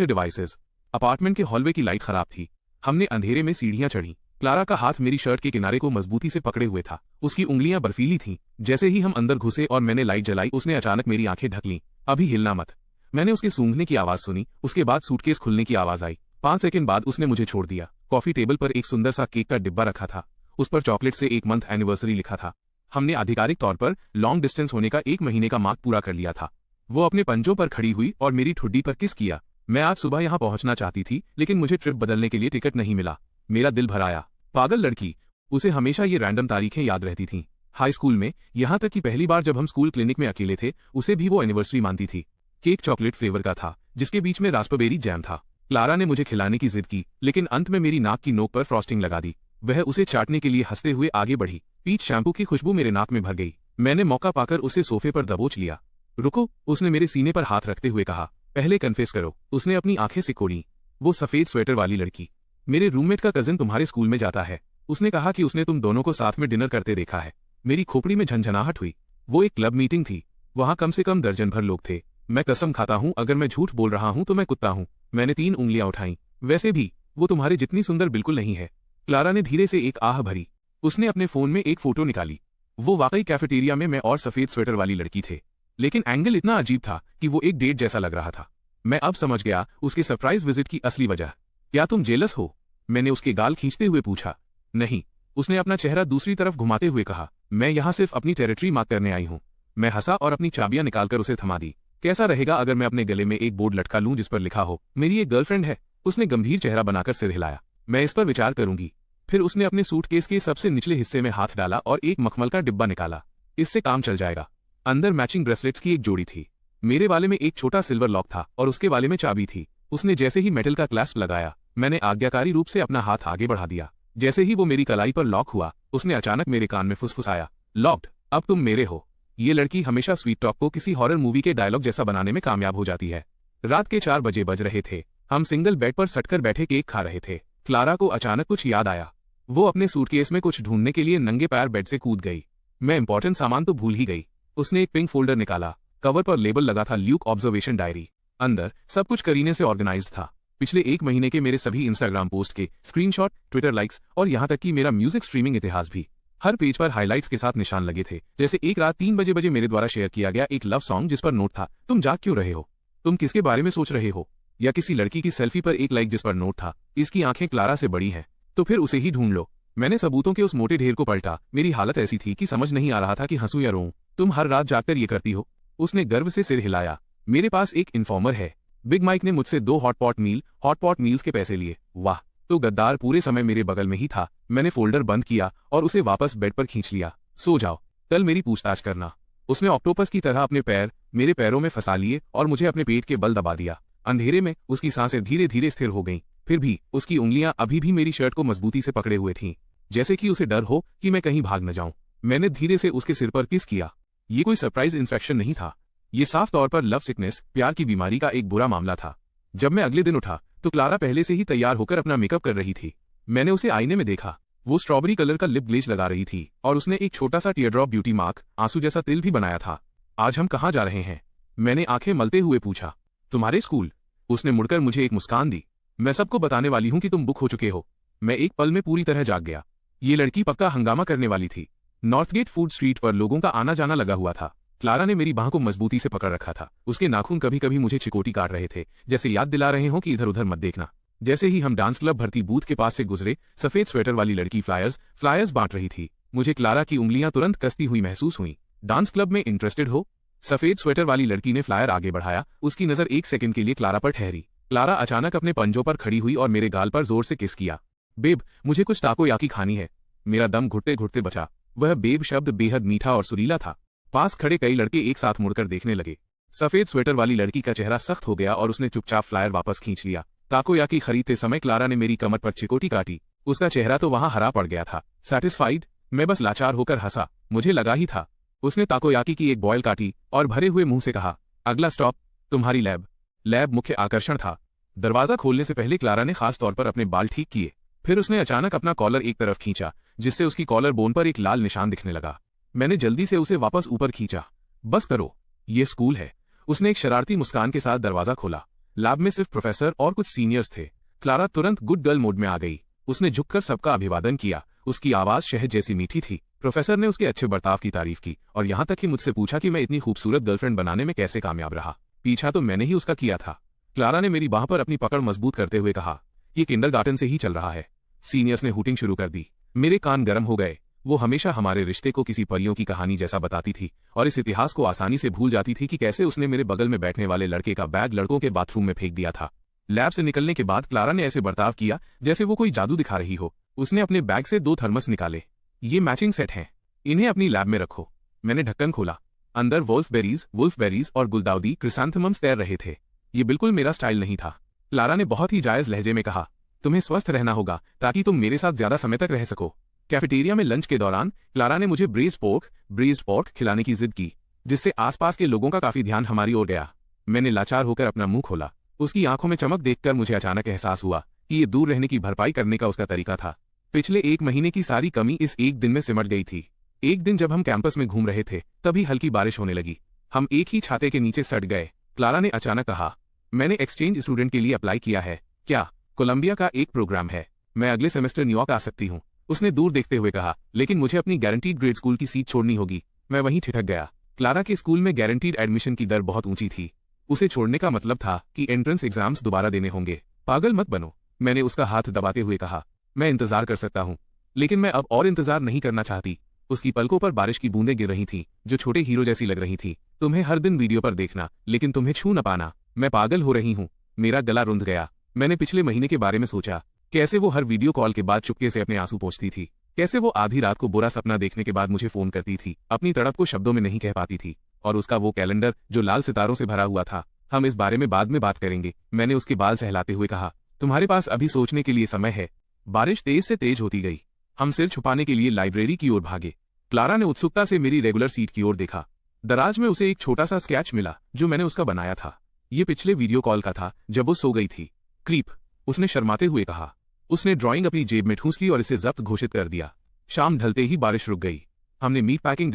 डिवाइसेस। अपार्टमेंट के हॉलवे की लाइट खराब थी। हमने अंधेरे में सीढ़ियां चढ़ी। क्लारा का हाथ मेरी शर्ट के किनारे को मजबूती से पकड़े हुए था। उसकी उंगलियां बर्फीली थीं। जैसे ही हम अंदर घुसे और मैंने लाइट जलाई, उसने अचानक मेरी आंखें ढक लीं। अभी हिलना मत। मैंने उसके सूंघने की आवाज सुनी। उसके बाद सूटकेस खुलने की आवाज आई। 5 सेकंड बाद उसने मुझे छोड़ दिया। कॉफी टेबल पर एक सुंदर सा केक का डिब्बा रखा था। उस पर चॉकलेट से 1 मंथ एनिवर्सरी लिखा था। हमने आधिकारिक तौर पर लॉन्ग डिस्टेंस होने का 1 महीने का मार्क पूरा कर लिया था। वो अपने पंजों पर खड़ी हुई और मेरी ठुड्डी पर किस किया। मैं आज सुबह यहाँ पहुंचना चाहती थी, लेकिन मुझे ट्रिप बदलने के लिए टिकट नहीं मिला। मेरा दिल भर आया। पागल लड़की। उसे हमेशा ये रैंडम तारीखें याद रहती थीं। हाई स्कूल में, यहाँ तक कि पहली बार जब हम स्कूल क्लिनिक में अकेले थे, उसे भी वो एनिवर्सरी मानती थी। केक चॉकलेट फ्लेवर का था, जिसके बीच में रास्पबेरी जैम था। क्लारा ने मुझे खिलाने की जिद की, लेकिन अंत में मेरी नाक की नोक पर फ्रॉस्टिंग लगा दी। वह उसे चाटने के लिए हंसते हुए आगे बढ़ी। पीच शैम्पू की खुशबू मेरे नाक में भर गई। मैंने मौका पाकर उसे सोफे पर दबोच लिया। रुको, उसने मेरे सीने पर हाथ रखते हुए कहा। पहले कन्फेस करो। उसने अपनी आंखें सिकोड़ी। वो सफेद स्वेटर वाली लड़की। मेरे रूममेट का कजिन तुम्हारे स्कूल में जाता है। उसने कहा कि उसने तुम दोनों को साथ में डिनर करते देखा है। मेरी खोपड़ी में झंझनाहट हुई। वो एक क्लब मीटिंग थी। वहां कम से कम दर्जन भर लोग थे। मैं कसम खाता हूं, अगर मैं झूठ बोल रहा हूं तो मैं कुत्ता हूं। मैंने 3 उंगलियां उठाईं। वैसे भी वो तुम्हारे जितनी सुंदर बिल्कुल नहीं है। क्लारा ने धीरे से एक आह भरी। उसने अपने फोन में एक फोटो निकाली। वो वाकई कैफेटेरिया में मैं और सफेद स्वेटर वाली लड़की थे, लेकिन एंगल इतना अजीब था कि वो एक डेट जैसा लग रहा था। मैं अब समझ गया उसके सरप्राइज विजिट की असली वजह। क्या तुम जेलस हो? मैंने उसके गाल खींचते हुए पूछा। नहीं, उसने अपना चेहरा दूसरी तरफ घुमाते हुए कहा। मैं यहाँ सिर्फ अपनी टेरिटरी मार्क करने आई हूँ। मैं हंसा और अपनी चाबियां निकालकर उसे थमा दी। कैसा रहेगा अगर मैं अपने गले में एक बोर्ड लटका लूं जिस पर लिखा हो, मेरी एक गर्लफ्रेंड है? उसने गंभीर चेहरा बनाकर सिर हिलाया। मैं इस पर विचार करूंगी। फिर उसने अपने सूटकेस के सबसे निचले हिस्से में हाथ डाला और एक मखमल का डिब्बा निकाला। इससे काम चल जाएगा। अंदर मैचिंग ब्रेसलेट्स की एक जोड़ी थी। मेरे वाले में एक छोटा सिल्वर लॉक था और उसके वाले में चाबी थी। उसने जैसे ही मेटल का क्लैस्प लगाया, मैंने आज्ञाकारी रूप से अपना हाथ आगे बढ़ा दिया। जैसे ही वो मेरी कलाई पर लॉक हुआ, उसने अचानक मेरे कान में फुसफुसाया, लॉक्ड, अब तुम मेरे हो। ये लड़की हमेशा स्वीट टॉक को किसी हॉरर मूवी के डायलॉग जैसा बनाने में कामयाब हो जाती है। रात के 4 बजे बज रहे थे। हम सिंगल बेड पर सटकर बैठे केक खा रहे थे। क्लारा को अचानक कुछ याद आया। वो अपने सूटकेस में कुछ ढूंढने के लिए नंगे पैर बेड से कूद गई। मैं इंपॉर्टेंट सामान तो भूल ही गई। उसने एक पिंक फोल्डर निकाला। कवर पर लेबल लगा था, ल्यूक ऑब्जर्वेशन डायरी। अंदर सब कुछ करीने से ऑर्गेनाइज्ड था। पिछले 1 महीने के मेरे सभी इंस्टाग्राम पोस्ट के स्क्रीनशॉट, ट्विटर लाइक्स और यहाँ तक कि मेरा म्यूजिक स्ट्रीमिंग इतिहास भी। हर पेज पर हाइलाइट्स के साथ निशान लगे थे, जैसे एक रात 3 बजे मेरे द्वारा शेयर किया गया एक लव सॉन्ग जिस पर नोट था, तुम जाग क्यों रहे हो? तुम किसके बारे में सोच रहे हो? या किसी लड़की की सेल्फी पर एक लाइक जिस पर नोट था, इसकी आंखें क्लारा से बड़ी हैं, तो फिर उसे ही ढूंढ लो। मैंने सबूतों के उस मोटे ढेर को पलटा। मेरी हालत ऐसी थी कि समझ नहीं आ रहा था कि हंसूं या रोऊं। तुम हर रात जागकर ये करती हो? उसने गर्व से सिर हिलाया। मेरे पास एक इन्फॉर्मर है। बिग माइक ने मुझसे 2 हॉटपॉट मील्स के पैसे लिए। वाह, तो गद्दार पूरे समय मेरे बगल में ही था। मैंने फोल्डर बंद किया और उसे वापस बेड पर खींच लिया। सो जाओ, कल मेरी पूछताछ करना। उसने ऑक्टोपस की तरह अपने पैर मेरे पैरों में फंसा लिए और मुझे अपने पेट के बल दबा दिया। अंधेरे में उसकी सांसें धीरे धीरे स्थिर हो गईं। फिर भी उसकी उंगलियां अभी भी मेरी शर्ट को मजबूती से पकड़े हुए थीं, जैसे कि उसे डर हो कि मैं कहीं भाग न जाऊं। मैंने धीरे से उसके सिर पर किस किया। ये कोई सरप्राइज इंस्पेक्शन नहीं था। ये साफ तौर पर लव सिकनेस, प्यार की बीमारी का एक बुरा मामला था। जब मैं अगले दिन उठा तो क्लारा पहले से ही तैयार होकर अपना मेकअप कर रही थी। मैंने उसे आईने में देखा। वो स्ट्रॉबेरी कलर का लिप ग्लेज लगा रही थी और उसने एक छोटा सा टीयरड्रॉप ब्यूटी मार्क, आंसू जैसा तिल भी बनाया था। आज हम कहाँ जा रहे हैं? मैंने आंखें मलते हुए पूछा। तुम्हारे स्कूल। उसने मुड़कर मुझे एक मुस्कान दी। मैं सबको बताने वाली हूं कि तुम बुक हो चुके हो। मैं एक पल में पूरी तरह जाग गया। ये लड़की पक्का हंगामा करने वाली थी। नॉर्थगेट फूड स्ट्रीट पर लोगों का आना जाना लगा हुआ था। क्लारा ने मेरी बाह को मजबूती से पकड़ रखा था। उसके नाखून कभी कभी मुझे चिकोटी काट रहे थे, जैसे याद दिला रहे हों कि इधर उधर मत देखना। जैसे ही हम डांस क्लब भर्ती बूथ के पास से गुजरे, सफेद स्वेटर वाली लड़की फ्लायर्स बांट रही थी। मुझे क्लारा की उंगलियां तुरंत कसती हुई महसूस हुई। डांस क्लब में इंटरेस्टेड हो? सफेद स्वेटर वाली लड़की ने फ्लायर आगे बढ़ाया। उसकी नजर 1 सेकंड के लिए क्लारा पर ठहरी। क्लारा अचानक अपने पंजों पर खड़ी हुई और मेरे गाल पर जोर से किस किया। बेब, मुझे कुछ ताकोयाकी खानी है। मेरा दम घुटते घुटते बचा। वह बेब शब्द बेहद मीठा और सुरीला था। पास खड़े कई लड़के एक साथ मुड़कर देखने लगे। सफेद स्वेटर वाली लड़की का चेहरा सख्त हो गया और उसने चुपचाप फ्लायर वापस खींच लिया। ताकोयाकी खरीदते समय क्लारा ने मेरी कमर पर चिकोटी काटी। उसका चेहरा तो वहां हरा पड़ गया था। सैटिस्फाइड? मैं बस लाचार होकर हंसा। मुझे लगा ही था। उसने ताकोयाकी की एक बॉयल काटी और भरे हुए मुंह से कहा, अगला स्टॉप तुम्हारी लैब। लैब मुख्य आकर्षण था। दरवाजा खोलने से पहले क्लारा ने खास तौर पर अपने बाल ठीक किए। फिर उसने अचानक अपना कॉलर एक तरफ खींचा, जिससे उसकी कॉलर बोन पर एक लाल निशान दिखने लगा। मैंने जल्दी से उसे वापस ऊपर खींचा। बस करो, ये स्कूल है। उसने एक शरारती मुस्कान के साथ दरवाजा खोला। लैब में सिर्फ प्रोफेसर और कुछ सीनियर्स थे। क्लारा तुरंत गुड गर्ल मोड में आ गई। उसने झुककर सबका अभिवादन किया। उसकी आवाज शहद जैसी मीठी थी। प्रोफेसर ने उसके अच्छे बर्ताव की तारीफ की और यहां तक कि मुझसे पूछा कि मैं इतनी खूबसूरत गर्लफ्रेंड बनाने में कैसे कामयाब रहा। पीछा तो मैंने ही उसका किया था। क्लारा ने मेरी बाह पर अपनी पकड़ मजबूत करते हुए कहा, ये किंडरगार्टन से ही चल रहा है। सीनियर्स ने हूटिंग शुरू कर दी। मेरे कान गर्म हो गए। वो हमेशा हमारे रिश्ते को किसी परियों की कहानी जैसा बताती थी और इस इतिहास को आसानी से भूल जाती थी कि कैसे उसने मेरे बगल में बैठने वाले लड़के का बैग लड़कों के बाथरूम में फेंक दिया था। लैब से निकलने के बाद क्लारा ने ऐसे बर्ताव किया जैसे वो कोई जादू दिखा रही हो। उसने अपने बैग से 2 थर्मस निकाले। ये मैचिंग सेट हैं, इन्हें अपनी लैब में रखो। मैंने ढक्कन खोला। अंदर वुल्फबेरीज और गुलदाउदी क्रिसैंथेमम्स तैर रहे थे। ये बिल्कुल मेरा स्टाइल नहीं था। क्लारा ने बहुत ही जायज लहजे में कहा, तुम्हें स्वस्थ रहना होगा ताकि तुम मेरे साथ ज्यादा समय तक रह सको। कैफेटेरिया में लंच के दौरान क्लारा ने मुझे ब्रेज्ड पोर्क खिलाने की जिद की, जिससे आसपास के लोगों का काफी ध्यान हमारी ओर गया। मैंने लाचार होकर अपना मुंह खोला। उसकी आंखों में चमक देखकर मुझे अचानक एहसास हुआ कि ये दूर रहने की भरपाई करने का उसका तरीका था। पिछले 1 महीने की सारी कमी इस एक दिन में सिमट गई थी। एक दिन जब हम कैंपस में घूम रहे थे तभी हल्की बारिश होने लगी। हम एक ही छाते के नीचे सट गए। क्लारा ने अचानक कहा, मैंने एक्सचेंज स्टूडेंट के लिए अप्लाई किया है। क्या? कोलंबिया का एक प्रोग्राम है। मैं अगले सेमेस्टर न्यूयॉर्क आ सकती हूँ। उसने दूर देखते हुए कहा, लेकिन मुझे अपनी गारंटीड ग्रेड स्कूल की सीट छोड़नी होगी। मैं वहीं ठिठक गया। क्लारा के स्कूल में गारंटीड एडमिशन की दर बहुत ऊंची थी। उसे छोड़ने का मतलब था कि एंट्रेंस एग्जाम्स दोबारा देने होंगे। पागल मत बनो, मैंने उसका हाथ दबाते हुए कहा। मैं इंतजार कर सकता हूँ, लेकिन मैं अब और इंतजार नहीं करना चाहती। उसकी पलकों पर बारिश की बूंदें गिर रही थीं, जो छोटे हीरो जैसी लग रही थी। तुम्हें हर दिन वीडियो पर देखना, लेकिन तुम्हें छू न पाना। मैं पागल हो रही हूँ। मेरा गला रुंध गया। मैंने पिछले महीने के बारे में सोचा। कैसे वो हर वीडियो कॉल के बाद चुपके से अपने आंसू पोंछती थी। कैसे वो आधी रात को बुरा सपना देखने के बाद मुझे फोन करती थी। अपनी तड़प को शब्दों में नहीं कह पाती थी। और उसका वो कैलेंडर जो लाल सितारों से भरा हुआ था। हम इस बारे में बाद में बात करेंगे, मैंने उसके बाल सहलाते हुए कहा। तुम्हारे पास अभी सोचने के लिए समय है। बारिश तेज से तेज होती गई। हम सिर छुपाने के लिए लाइब्रेरी की ओर भागे। क्लारा ने उत्सुकता से मेरी रेगुलर सीट की ओर देखा। दराज में उसे एक छोटा सा स्केच मिला जो मैंने उसका बनाया था। ये पिछले वीडियो कॉल का था जब वो सो गई थी। क्रीप, उसने शर्माते हुए कहा। उसने ड्राइंग अपनी जेब में ठूंस ली और इसे जब्त घोषित कर दिया। शाम ढलते ही बारिश रुक गई। हमने मीट पैकिंग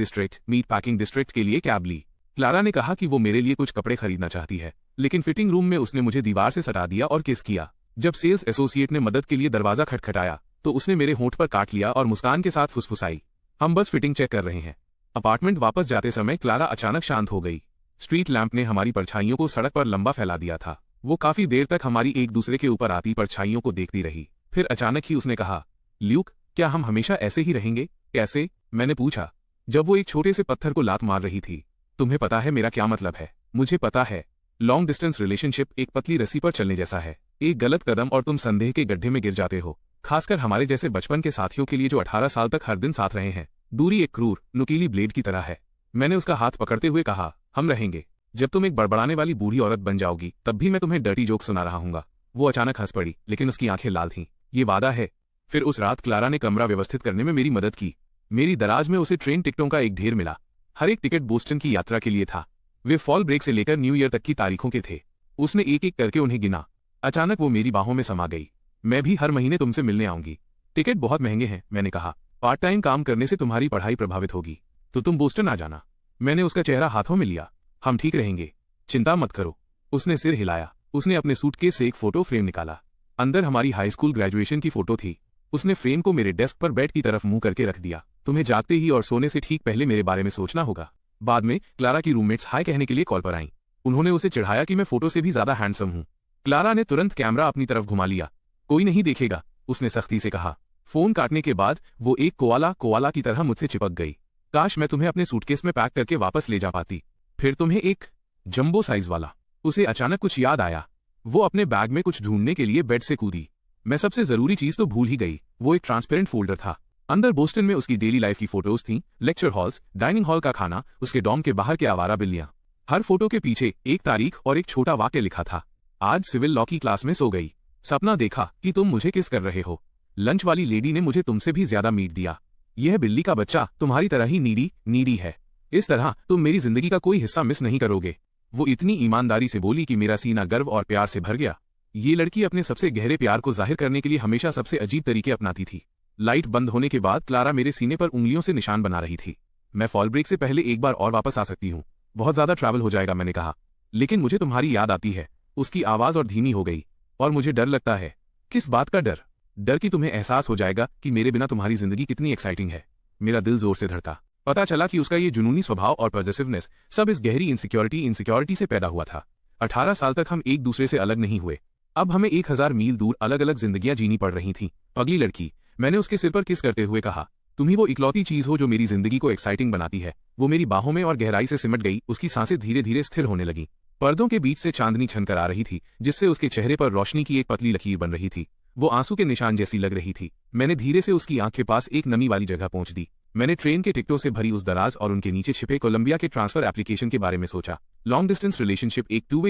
डिस्ट्रिक्ट के लिए कैब ली। क्लारा ने कहा कि वो मेरे लिए कुछ कपड़े खरीदना चाहती है, लेकिन फिटिंग रूम में उसने मुझे दीवार से सटा दिया और किस किया। जब सेल्स एसोसिएट ने मदद के लिए दरवाजा खटखटाया तो उसने मेरे होंठ पर काट लिया और मुस्कान के साथ फुसफुसाई, हम बस फिटिंग चेक कर रहे हैं। अपार्टमेंट वापस जाते समय क्लारा अचानक शांत हो गई। स्ट्रीट लैंप ने हमारी परछाइयों को सड़क पर लंबा फैला दिया था। वो काफी देर तक हमारी एक दूसरे के ऊपर आती परछाइयों को देखती रही। फिर अचानक ही उसने कहा, ल्यूक, क्या हम हमेशा ऐसे ही रहेंगे? कैसे? मैंने पूछा, जब वो एक छोटे से पत्थर को लात मार रही थी। तुम्हें पता है मेरा क्या मतलब है? मुझे पता है। लॉन्ग डिस्टेंस रिलेशनशिप एक पतली रस्सी पर चलने जैसा है। एक गलत कदम और तुम संदेह के गड्ढे में गिर जाते हो। खासकर हमारे जैसे बचपन के साथियों के लिए जो 18 साल तक हर दिन साथ रहे हैं। दूरी एक क्रूर, नुकीली ब्लेड की तरह है। मैंने उसका हाथ पकड़ते हुए कहा, हम रहेंगे। जब तुम एक बड़बड़ाने वाली बूढ़ी औरत बन जाओगी तब भी मैं तुम्हें डर्टी जोक सुना रहा हूंगा। वो अचानक हंस पड़ी, लेकिन उसकी आंखें लाल थीं। ये वादा है। फिर उस रात क्लारा ने कमरा व्यवस्थित करने में मेरी मदद की। मेरी दराज में उसे ट्रेन टिकटों का एक ढेर मिला। हर एक टिकट बोस्टन की यात्रा के लिए था। वे फॉल ब्रेक से लेकर न्यू ईयर तक की तारीखों के थे। उसने एक एक करके उन्हें गिना। अचानक वो मेरी बाहों में समा गई। मैं भी हर महीने तुमसे मिलने आऊंगी। टिकट बहुत महंगे हैं, मैंने कहा। पार्ट टाइम काम करने से तुम्हारी पढ़ाई प्रभावित होगी, तो तुम बोस्टन आ जाना। मैंने उसका चेहरा हाथों में लिया। हम ठीक रहेंगे, चिंता मत करो। उसने सिर हिलाया। उसने अपने सूटकेस से एक फोटो फ्रेम निकाला। अंदर हमारी हाई स्कूल ग्रेजुएशन की फोटो थी। उसने फ्रेम को मेरे डेस्क पर बेड की तरफ मुंह करके रख दिया। तुम्हें जागते ही और सोने से ठीक पहले मेरे बारे में सोचना होगा। बाद में क्लारा की रूममेट्स हाय कहने के लिए कॉल पर आईं। उन्होंने उसे चिढ़ाया कि मैं फोटो से भी ज्यादा हैंडसम हूं। क्लारा ने तुरंत कैमरा अपनी तरफ घुमा लिया। कोई नहीं देखेगा, उसने सख्ती से कहा। फोन काटने के बाद वो एक कोआला की तरह मुझसे चिपक गई। काश मैं तुम्हें अपने सूटकेस में पैक करके वापस ले जा पाती। फिर तुम्हें एक जंबो साइज वाला। उसे अचानक कुछ याद आया। वो अपने बैग में कुछ ढूंढने के लिए बेड से कूदी। मैं सबसे जरूरी चीज तो भूल ही गई। वो एक ट्रांसपेरेंट फोल्डर था। अंदर बोस्टन में उसकी डेली लाइफ की फोटोज थीं, लेक्चर हॉल्स, डाइनिंग हॉल का खाना, उसके डॉम के बाहर के आवारा बिल्लियां। हर फोटो के पीछे एक तारीख और एक छोटा वाक्य लिखा था। आज सिविल लॉ की क्लास में सो गई, सपना देखा कि तुम मुझे किस कर रहे हो। लंच वाली लेडी ने मुझे तुमसे भी ज्यादा मीट दिया। यह बिल्ली का बच्चा तुम्हारी तरह ही नीडी है। इस तरह तुम मेरी जिंदगी का कोई हिस्सा मिस नहीं करोगे। वो इतनी ईमानदारी से बोली कि मेरा सीना गर्व और प्यार से भर गया। ये लड़की अपने सबसे गहरे प्यार को जाहिर करने के लिए हमेशा सबसे अजीब तरीके अपनाती थी। लाइट बंद होने के बाद क्लारा मेरे सीने पर उंगलियों से निशान बना रही थी। मैं फॉल ब्रेक से पहले एक बार और वापस आ सकती हूँ। बहुत ज्यादा ट्रैवल हो जाएगा, मैंने कहा, लेकिन मुझे तुम्हारी याद आती है। उसकी आवाज और धीमी हो गई। और मुझे डर लगता है। किस बात का डर? डर कि तुम्हें एहसास हो जाएगा कि मेरे बिना तुम्हारी जिंदगी कितनी एक्साइटिंग है। मेरा दिल जोर से धड़का। पता चला कि उसका ये जुनूनी स्वभाव और पॉजिटिवनेस सब इस गहरी इनसिक्योरिटी से पैदा हुआ था। 18 साल तक हम एक दूसरे से अलग नहीं हुए। अब हमें 1000 मील दूर अलग अलग जिंदगियां जीनी पड़ रही थीं। अगली लड़की, मैंने उसके सिर पर किस करते हुए कहा, तुम ही वो इकलौती चीज हो जो मेरी जिंदगी को एक्साइटिंग बनाती है। वो मेरी बाहों में और गहराई से सिमट गई। उसकी सांसें धीरे धीरे स्थिर होने लगी। पर्दों के बीच से चांदनी छनकर आ रही थी, जिससे उसके चेहरे पर रोशनी की एक पतली लकीर बन रही थी। वो आंसू के निशान जैसी लग रही थी। मैंने धीरे से उसकी आंख के पास एक नमी वाली जगह पहुंच दी। मैंने ट्रेन के टिकटों से भरी उस दराज और उनके नीचे छिपे कोलंबिया के ट्रांसफर एप्लीकेशन के बारे में सोचा। लॉन्ग डिस्टेंस रिलेशनशिप एक टू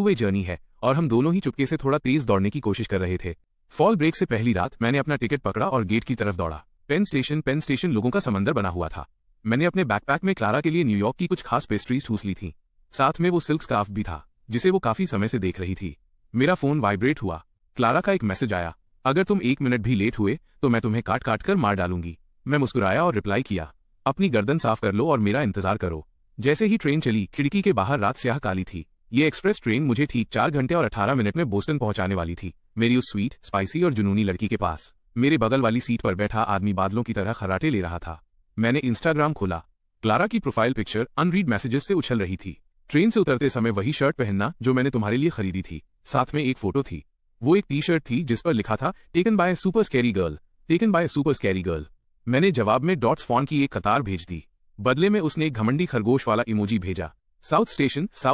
वे जर्नी है और हम दोनों ही चुपके से थोड़ा तेज दौड़ने की कोशिश कर रहे थे। फॉल ब्रेक से पहली रात मैंने अपना टिकट पकड़ा और गेट की तरफ दौड़ा। पेन स्टेशन लोगों का समंदर बना हुआ था। मैंने अपने बैकपैक में क्लारा के लिए न्यूयॉर्क की कुछ खास पेस्ट्रीज ठूस ली थी। साथ में वो सिल्क स्कार्फ भी था, जिसे वो काफी समय से देख रही थी। मेरा फोन वाइब्रेट हुआ। क्लारा का एक मैसेज आया, अगर तुम 1 मिनट भी लेट हुए तो मैं तुम्हें काट काट कर मार डालूंगी। मैं मुस्कुराया और रिप्लाई किया, अपनी गर्दन साफ कर लो और मेरा इंतजार करो। जैसे ही ट्रेन चली, खिड़की के बाहर रात स्याह काली थी। ये एक्सप्रेस ट्रेन मुझे ठीक 4 घंटे और 18 मिनट में बोस्टन पहुंचाने वाली थी। मेरी उस स्वीट, स्पाइसी और जुनूनी लड़की के पास मेरे बगल वाली सीट पर बैठा आदमी बादलों की तरह खर्राटे ले रहा था। मैंने इंस्टाग्राम खोला। क्लारा की प्रोफाइल पिक्चर अनरीड मैसेजेस से उछल रही थी। ट्रेन से उतरते समय वही शर्ट पहनना जो मैंने तुम्हारे लिए खरीदी थी। साथ में एक फोटो थी। वो एक टी-शर्ट थी जिस पर लिखा था, taken by super scary girl. मैंने जवाब में डॉट्स फॉन्ट की एक कतार भेज दी। बदले में उसने एक घमंडी खरगोश वाला इमोजी भेजा। साउथ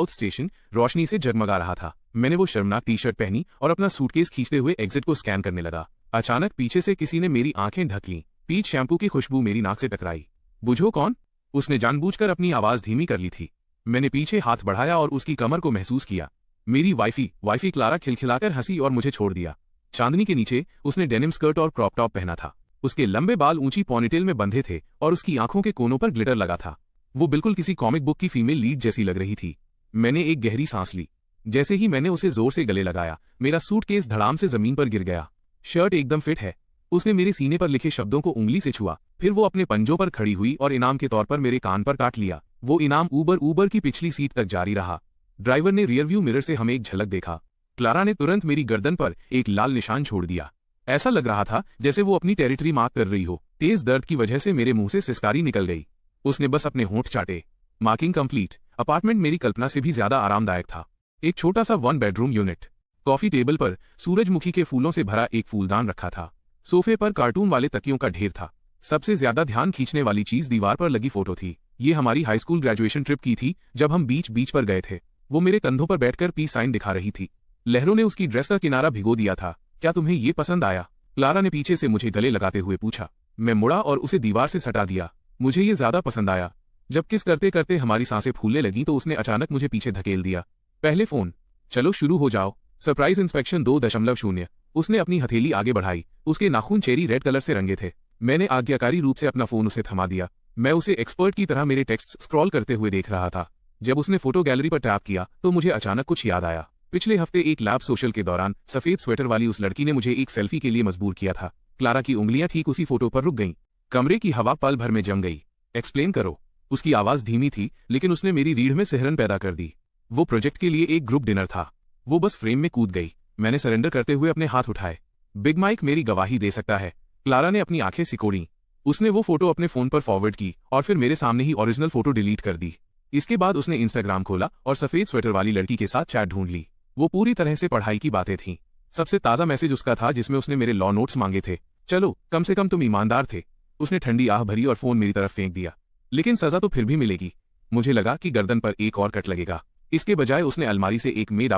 स्टेशन रोशनी से जगमगा रहा था। मैंने वो शर्मनाक टी-शर्ट पहनी और अपना सूटकेस खींचते हुए एग्जिट को स्कैन करने लगा। अचानक पीछे से किसी ने मेरी आंखें ढक लीं। पीच शैम्पू की खुशबू मेरी नाक से टकराई। बुझो कौन? उसने जानबूझकर अपनी आवाज धीमी कर ली थी। मैंने पीछे हाथ बढ़ाया और उसकी कमर को महसूस किया। मेरी वाइफी क्लारा खिलखिलाकर हंसी और मुझे छोड़ दिया। चांदनी के नीचे उसने डेनिम स्कर्ट और क्रॉप टॉप पहना था। उसके लंबे बाल ऊंची पॉनीटेल में बंधे थे और उसकी आंखों के कोनों पर ग्लिटर लगा था। वो बिल्कुल किसी कॉमिक बुक की फीमेल लीड जैसी लग रही थी। मैंने एक गहरी सांस ली। जैसे ही मैंने उसे जोर से गले लगाया, मेरा सूटकेस धड़ाम से जमीन पर गिर गया। शर्ट एकदम फिट है। उसने मेरे सीने पर लिखे शब्दों को उंगली से छुआ। फिर वो अपने पंजों पर खड़ी हुई और इनाम के तौर पर मेरे कान पर काट लिया। वो इनाम ऊबर की पिछली सीट तक जारी रहा। ड्राइवर ने रियरव्यू मिरर से हमें एक झलक देखा। क्लारा ने तुरंत मेरी गर्दन पर एक लाल निशान छोड़ दिया। ऐसा लग रहा था जैसे वो अपनी टेरिटरी मार्क कर रही हो। तेज दर्द की वजह से मेरे मुंह से सिसकारी निकल गई। उसने बस अपने होंठ चाटे। Marking complete. अपार्टमेंट मेरी कल्पना से भी ज्यादा आरामदायक था। एक छोटा सा 1 बेडरूम यूनिट। कॉफी टेबल पर सूरजमुखी के फूलों से भरा एक फूलदान रखा था। सोफे पर कार्टून वाले तकियों का ढेर था। सबसे ज्यादा ध्यान खींचने वाली चीज दीवार पर लगी फोटो थी। ये हमारी हाई स्कूल ग्रेजुएशन ट्रिप की थी, जब हम बीच पर गए थे। वो मेरे कंधों पर बैठकर पीस साइन दिखा रही थी। लहरों ने उसकी ड्रेस का किनारा भिगो दिया था। क्या तुम्हें ये पसंद आया? क्लारा ने पीछे से मुझे गले लगाते हुए पूछा। मैं मुड़ा और उसे दीवार से सटा दिया। मुझे ये ज्यादा पसंद आया। जब किस करते करते हमारी सांसें फूलने लगी तो उसने अचानक मुझे पीछे धकेल दिया। पहले फोन। चलो शुरू हो जाओ। Surprise inspection 2.0। उसने अपनी हथेली आगे बढ़ाई। उसके नाखून चेरी रेड कलर से रंगे थे। मैंने आज्ञाकारी रूप से अपना फोन उसे थमा दिया। मैं उसे एक्सपर्ट की तरह मेरे टेक्स्ट स्क्रॉल करते हुए देख रहा था। जब उसने फोटो गैलरी पर टैप किया तो मुझे अचानक कुछ याद आया। पिछले हफ्ते एक लैब सोशल के दौरान सफेद स्वेटर वाली उस लड़की ने मुझे एक सेल्फी के लिए मजबूर किया था। क्लारा की उंगलियां ठीक उसी फोटो पर रुक गईं। कमरे की हवा पल भर में जम गई। एक्सप्लेन करो। उसकी आवाज धीमी थी, लेकिन उसने मेरी रीढ़ में सिहरन पैदा कर दी। वो प्रोजेक्ट के लिए एक ग्रुप डिनर था। वो बस फ्रेम में कूद गई। मैंने सरेंडर करते हुए अपने हाथ उठाए। बिग माइक मेरी गवाही दे सकता है। क्लारा ने अपनी आंखें सिकोड़ी। उसने वो फोटो अपने फोन पर फॉरवर्ड की और फिर मेरे सामने ही ओरिजिनल फोटो डिलीट कर दी। इसके बाद उसने इंस्टाग्राम खोला और सफेद स्वेटर वाली लड़की के साथ चैट ढूंढ ली। वो पूरी तरह से पढ़ाई की बातें थीं। सबसे ताज़ा मैसेज उसका था जिसमें उसने मेरे लॉ नोट्स मांगे थे। चलो, कम से कम तुम ईमानदार थे। उसने ठंडी आह भरी और फोन मेरी तरफ फेंक दिया। लेकिन सजा तो फिर भी मिलेगी। मुझे लगा कि गर्दन पर एक और कट लगेगा। इसके बजाय उसने अलमारी से एक मेड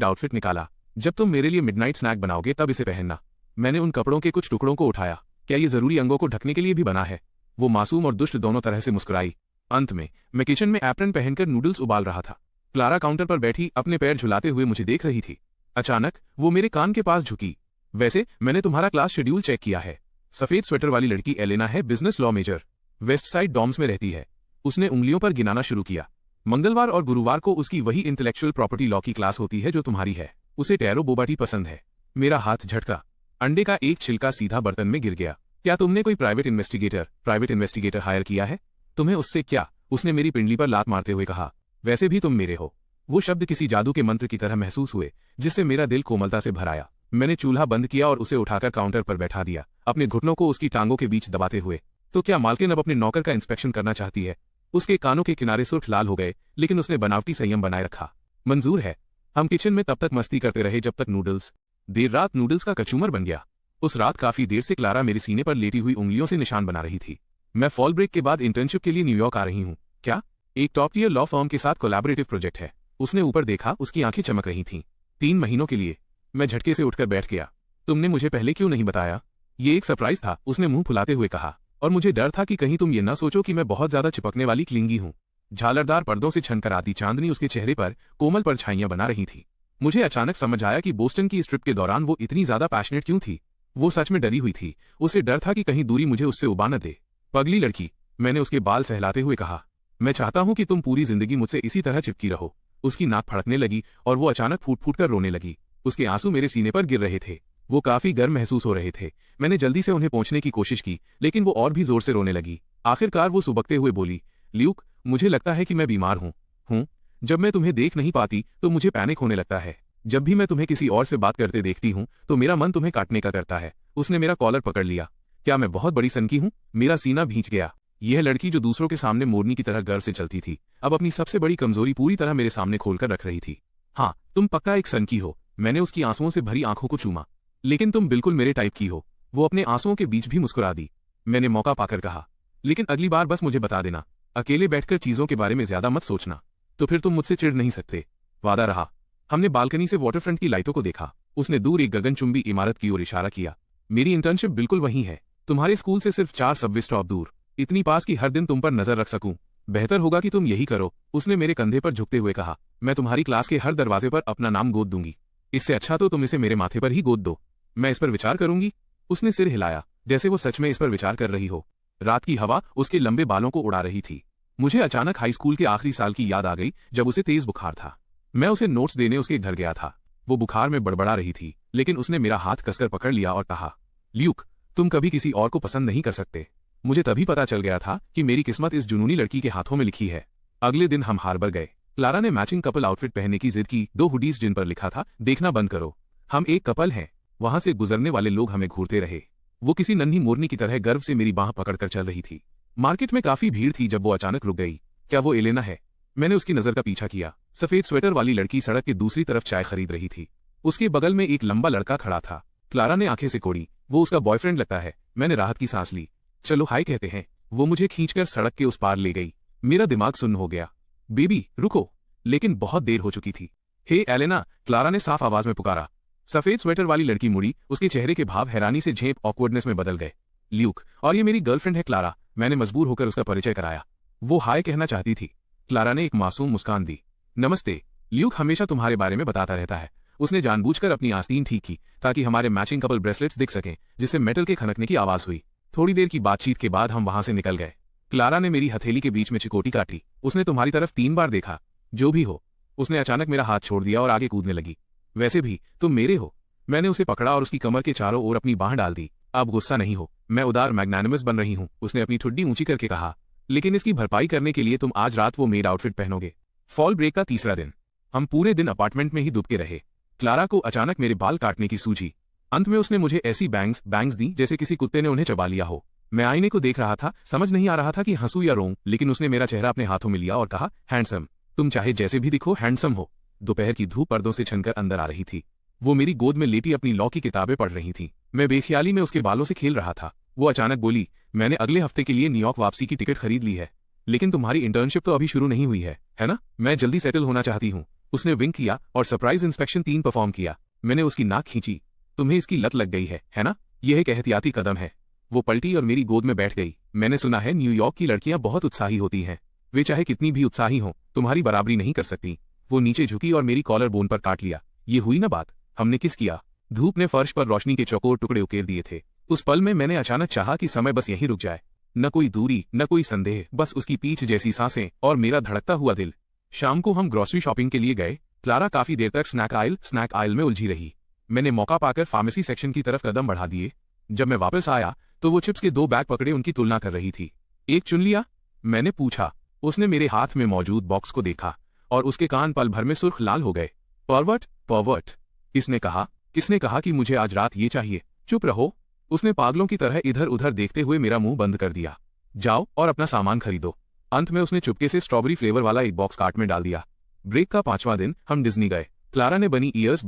आउटफिट निकाला। जब तुम मेरे लिए मिडनाइट स्नैक बनाओगे तब इसे पहनना। मैंने उन कपड़ों के कुछ टुकड़ों को उठाया। क्या ये जरूरी अंगों को ढकने के लिए भी बना है? वो मासूम और दुष्ट दोनों तरह से मुस्कुराई। अंत में मैं किचन में एप्रन पहनकर नूडल्स उबाल रहा था। क्लारा काउंटर पर बैठी अपने पैर झुलाते हुए मुझे देख रही थी। अचानक वो मेरे कान के पास झुकी। वैसे मैंने तुम्हारा क्लास शेड्यूल चेक किया है। सफेद स्वेटर वाली लड़की एलेना है, business law major, west side dorms में रहती है। उसने उंगलियों पर गिनाना शुरू किया। मंगलवार और गुरुवार को उसकी वही इंटेलेक्चुअल प्रॉपर्टी लॉ की क्लास होती है जो तुम्हारी है। उसे टैरो बोबाटी पसंद है। मेरा हाथ झटका। अंडे का एक छिलका सीधा बर्तन में गिर गया। क्या तुमने कोई प्राइवेट इन्वेस्टिगेटर हायर किया है? तुम्हें उससे क्या? उसने मेरी पिंडली पर लात मारते हुए कहा। वैसे भी तुम मेरे हो। वो शब्द किसी जादू के मंत्र की तरह महसूस हुए, जिससे मेरा दिल कोमलता से भर आया। मैंने चूल्हा बंद किया और उसे उठाकर काउंटर पर बैठा दिया, अपने घुटनों को उसकी टांगों के बीच दबाते हुए। तो क्या मालकिन अब अपने नौकर का इंस्पेक्शन करना चाहती है? उसके कानों के किनारे सुर्ख लाल हो गए, लेकिन उसने बनावटी संयम बनाए रखा। मंजूर है। हम किचन में तब तक मस्ती करते रहे जब तक नूडल्स। देर रात नूडल्स का कचूमर बन गया। उस रात काफी देर से क्लारा मेरे सीने पर लेटी हुई उंगलियों से निशान बना रही थी। मैं फॉल ब्रेक के बाद इंटर्नशिप के लिए न्यूयॉर्क आ रही हूँ। क्या? एक टॉप टियर लॉ फर्म के साथ कोलैबोरेटिव प्रोजेक्ट है। उसने ऊपर देखा, उसकी आंखें चमक रही थीं। 3 महीनों के लिए। मैं झटके से उठकर बैठ गया। तुमने मुझे पहले क्यों नहीं बताया? ये एक सरप्राइज था, उसने मुंह फुलाते हुए कहा। और मुझे डर था कि कहीं तुम ये न सोचो कि मैं बहुत ज्यादा चिपकने वाली क्लिंगी हूँ। झालरदार पर्दों से छनकर आती चांदनी उसके चेहरे पर कोमल परछाइयां बना रही थी। मुझे अचानक समझ आया कि बोस्टन की इस ट्रिप के दौरान वो इतनी ज्यादा पैशनेट क्यों थी। वो सच में डरी हुई थी। उसे डर था कि कहीं दूरी मुझे उससे उबा न दे। पगली लड़की, मैंने उसके बाल सहलाते हुए कहा। मैं चाहता हूं कि तुम पूरी जिंदगी मुझसे इसी तरह चिपकी रहो। उसकी नाक फड़कने लगी और वो अचानक फूट फूट कर रोने लगी। उसके आंसू मेरे सीने पर गिर रहे थे। वो काफी गर्म महसूस हो रहे थे। मैंने जल्दी से उन्हें पहुंचने की कोशिश की, लेकिन वो और भी जोर से रोने लगी। आखिरकार वो सुबकते हुए बोली, ल्यूक, मुझे लगता है कि मैं बीमार हूँ। जब मैं तुम्हें देख नहीं पाती तो मुझे पैनिक होने लगता है। जब भी मैं तुम्हें किसी और से बात करते देखती हूँ तो मेरा मन तुम्हें काटने का करता है। उसने मेरा कॉलर पकड़ लिया। क्या मैं बहुत बड़ी सनकी हूँ? मेरा सीना भींच गया। यह लड़की जो दूसरों के सामने मोरनी की तरह गर्व से चलती थी, अब अपनी सबसे बड़ी कमजोरी पूरी तरह मेरे सामने खोलकर रख रही थी। हाँ, तुम पक्का एक सनकी हो। मैंने उसकी आंसुओं से भरी आंखों को चूमा। लेकिन तुम बिल्कुल मेरे टाइप की हो। वो अपने आंसुओं के बीच भी मुस्कुरा दी। मैंने मौका पाकर कहा, लेकिन अगली बार बस मुझे बता देना। अकेले बैठकर चीजों के बारे में ज्यादा मत सोचना। तो फिर तुम मुझसे चिढ़ नहीं सकते। वादा रहा। हमने बालकनी से वाटरफ्रंट की लाइटों को देखा। उसने दूर एक गगनचुंबी इमारत की ओर इशारा किया। मेरी इंटर्नशिप बिल्कुल वहीं है, तुम्हारे स्कूल से सिर्फ 4 सबवे स्टॉप दूर। इतनी पास कि हर दिन तुम पर नजर रख सकूं। बेहतर होगा कि तुम यही करो, उसने मेरे कंधे पर झुकते हुए कहा। मैं तुम्हारी क्लास के हर दरवाजे पर अपना नाम गोद दूंगी। इससे अच्छा तो तुम इसे मेरे माथे पर ही गोद दो। मैं इस पर विचार करूंगी। उसने सिर हिलाया, जैसे वो सच में इस पर विचार कर रही हो। रात की हवा उसके लंबे बालों को उड़ा रही थी। मुझे अचानक हाई स्कूल के आखिरी साल की याद आ गई, जब उसे तेज बुखार था। मैं उसे नोट्स देने उसके घर गया था। वो बुखार में बड़बड़ा रही थी, लेकिन उसने मेरा हाथ कसकर पकड़ लिया और कहा, ल्यूक, तुम कभी किसी और को पसंद नहीं कर सकते। मुझे तभी पता चल गया था कि मेरी किस्मत इस जुनूनी लड़की के हाथों में लिखी है। अगले दिन हम हार्बर गए। क्लारा ने मैचिंग कपल आउटफिट पहनने की जिद की। 2 हुडीज जिन पर लिखा था, देखना बंद करो, हम एक कपल हैं। वहां से गुजरने वाले लोग हमें घूरते रहे। वो किसी नन्ही मोरनी की तरह गर्व से मेरी बांह पकड़कर चल रही थी। मार्केट में काफी भीड़ थी जब वो अचानक रुक गई। क्या वो एलेना है? मैंने उसकी नजर का पीछा किया। सफेद स्वेटर वाली लड़की सड़क के दूसरी तरफ चाय खरीद रही थी। उसके बगल में एक लंबा लड़का खड़ा था। क्लारा ने आंखें से कोड़ी। वो उसका बॉयफ्रेंड लगता है। मैंने राहत की सांस ली। चलो हाय कहते हैं। वो मुझे खींचकर सड़क के उस पार ले गई। मेरा दिमाग सुन्न हो गया। बेबी रुको। लेकिन बहुत देर हो चुकी थी। हे एलेना, क्लारा ने साफ आवाज में पुकारा। सफेद स्वेटर वाली लड़की मुड़ी। उसके चेहरे के भाव हैरानी से झेप ऑकवर्डनेस में बदल गए। ल्यूक, और ये मेरी गर्लफ्रेंड है क्लारा। मैंने मजबूर होकर उसका परिचय कराया। वो हाय कहना चाहती थी। क्लारा ने एक मासूम मुस्कान दी। नमस्ते। ल्यूक हमेशा तुम्हारे बारे में बताता रहता है। उसने जानबूझकर अपनी आस्तीन ठीक की ताकि हमारे मैचिंग कपल ब्रेसलेट्स दिख सकें, जिससे मेटल के खनकने की आवाज हुई। थोड़ी देर की बातचीत के बाद हम वहां से निकल गए। क्लारा ने मेरी हथेली के बीच में चिकोटी काटी। उसने तुम्हारी तरफ 3 बार देखा। जो भी हो। उसने अचानक मेरा हाथ छोड़ दिया और आगे कूदने लगी। वैसे भी तुम मेरे हो। मैंने उसे पकड़ा और उसकी कमर के चारों ओर अपनी बांह डाल दी। अब गुस्सा नहीं हो, मैं उदार मैग्नानिमस बन रही हूँ, उसने अपनी ठुड्डी ऊंची करके कहा। लेकिन इसकी भरपाई करने के लिए तुम आज रात वो मेड आउटफिट पहनोगे। फॉल ब्रेक का तीसरा दिन। हम पूरे दिन अपार्टमेंट में ही दुबके रहे। क्लारा को अचानक मेरे बाल काटने की सूझी। अंत में उसने मुझे ऐसी बैंग्स दी जैसे किसी कुत्ते ने उन्हें चबा लिया हो। मैं आईने को देख रहा था, समझ नहीं आ रहा था कि हंसू या रोऊं, लेकिन उसने मेरा चेहरा अपने हाथों में लिया और कहा, हैंडसम, तुम चाहे जैसे भी दिखो हैंडसम हो। दोपहर की धूप पर्दों से छनकर अंदर आ रही थी। वो मेरी गोद में लेटी अपनी लॉ की किताबें पढ़ रही थी। मैं बेख्याली में उसके बालों से खेल रहा था। वो अचानक बोली, मैंने अगले हफ्ते के लिए न्यूयॉर्क वापसी की टिकट खरीद ली है। लेकिन तुम्हारी इंटर्नशिप तो अभी शुरू नहीं हुई है ना? मैं जल्दी सेटल होना चाहती हूँ। उसने विंक किया और सरप्राइज इंस्पेक्शन 3 परफॉर्म किया। मैंने उसकी नाक खींची। तुम्हें इसकी लत लग गई है ना? यह एक एहतियाती कदम है। वो पलटी और मेरी गोद में बैठ गई। मैंने सुना है न्यूयॉर्क की लड़कियां बहुत उत्साही होती हैं। वे चाहे कितनी भी उत्साही हों, तुम्हारी बराबरी नहीं कर सकती। वो नीचे झुकी और मेरी कॉलर बोन पर काट लिया। ये हुई ना बात, हमने किस किया। धूप ने फर्श पर रोशनी के चौकोर टुकड़े उकेर दिए थे। उस पल में मैंने अचानक चाहा कि समय बस यहीं रुक जाए। न कोई दूरी, न कोई संदेह, बस उसकी पीठ जैसी सांसें और मेरा धड़कता हुआ दिल। शाम को हम ग्रोसरी शॉपिंग के लिए गए। क्लारा काफी देर तक स्नैक आइल में उलझी रही। मैंने मौका पाकर फार्मेसी सेक्शन की तरफ कदम बढ़ा दिए। जब मैं वापस आया तो वो चिप्स के 2 बैग पकड़े उनकी तुलना कर रही थी। एक चुन लिया? मैंने पूछा। उसने मेरे हाथ में मौजूद बॉक्स को देखा और उसके कान पल भर में सुर्ख लाल हो गए। पर्वर्ट। किसने कहा कि मुझे आज रात ये चाहिए? चुप रहो। उसने पागलों की तरह इधर उधर देखते हुए मेरा मुंह बंद कर दिया। जाओ और अपना सामान खरीदो। अंत में उसने चुपके से स्ट्रॉबेरी फ्लेवर वाला एक बॉक्स कार्ट में डाल दिया। ब्रेक का 5वां दिन हम डिज्नी गए। क्लारा ने बनी ईयर्स